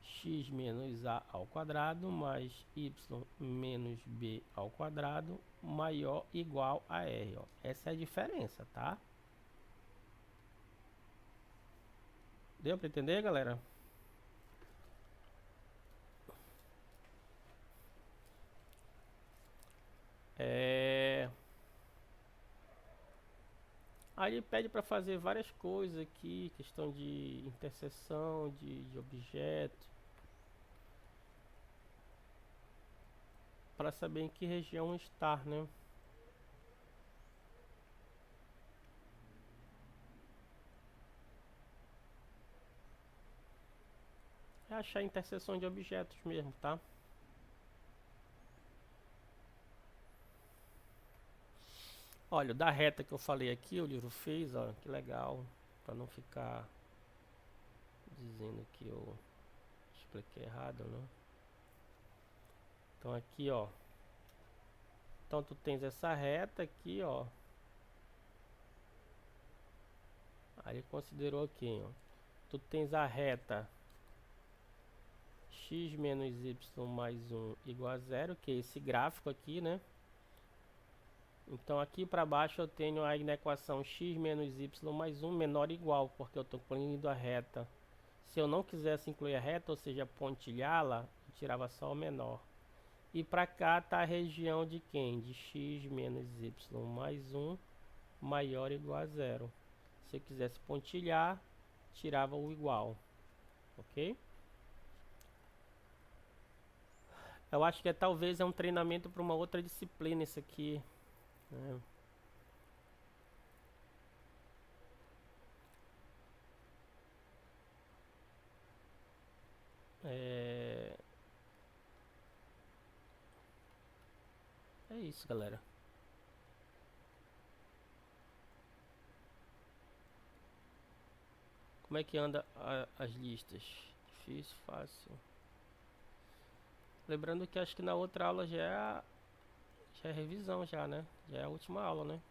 X menos a ao quadrado mais y menos b ao quadrado maior igual a r. Ó. Essa é a diferença, tá? Deu para entender, galera? Aí ele pede para fazer várias coisas aqui, questão de interseção de objeto, para saber em que região está, né? É achar a interseção de objetos mesmo, tá? Olha, da reta que eu falei aqui, o livro fez, ó, que legal, para não ficar dizendo que eu expliquei errado, né? Então aqui, ó. Então tu tens essa reta aqui, ó. Aí ele considerou aqui, ó. Tu tens a reta x menos y mais 1 igual a 0, que é esse gráfico aqui, né? Então aqui para baixo eu tenho aí na equação x menos y mais 1 menor ou igual, porque eu estou incluindo a reta. Se eu não quisesse incluir a reta, ou seja, pontilhá-la, eu tirava só o menor. E para cá está a região de quem? De x menos y mais 1 maior ou igual a 0. Se eu quisesse pontilhar, tirava o igual. Ok? Eu acho que talvez é um treinamento para uma outra disciplina isso aqui, né? É isso, galera. Como é que anda as listas? Difícil, fácil. Lembrando que acho que na outra aula já é revisão já, né? Já é a última aula, né?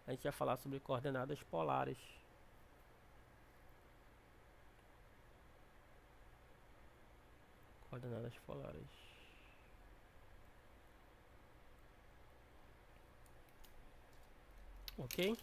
A gente vai falar sobre coordenadas polares. Coordenadas polares. Ok?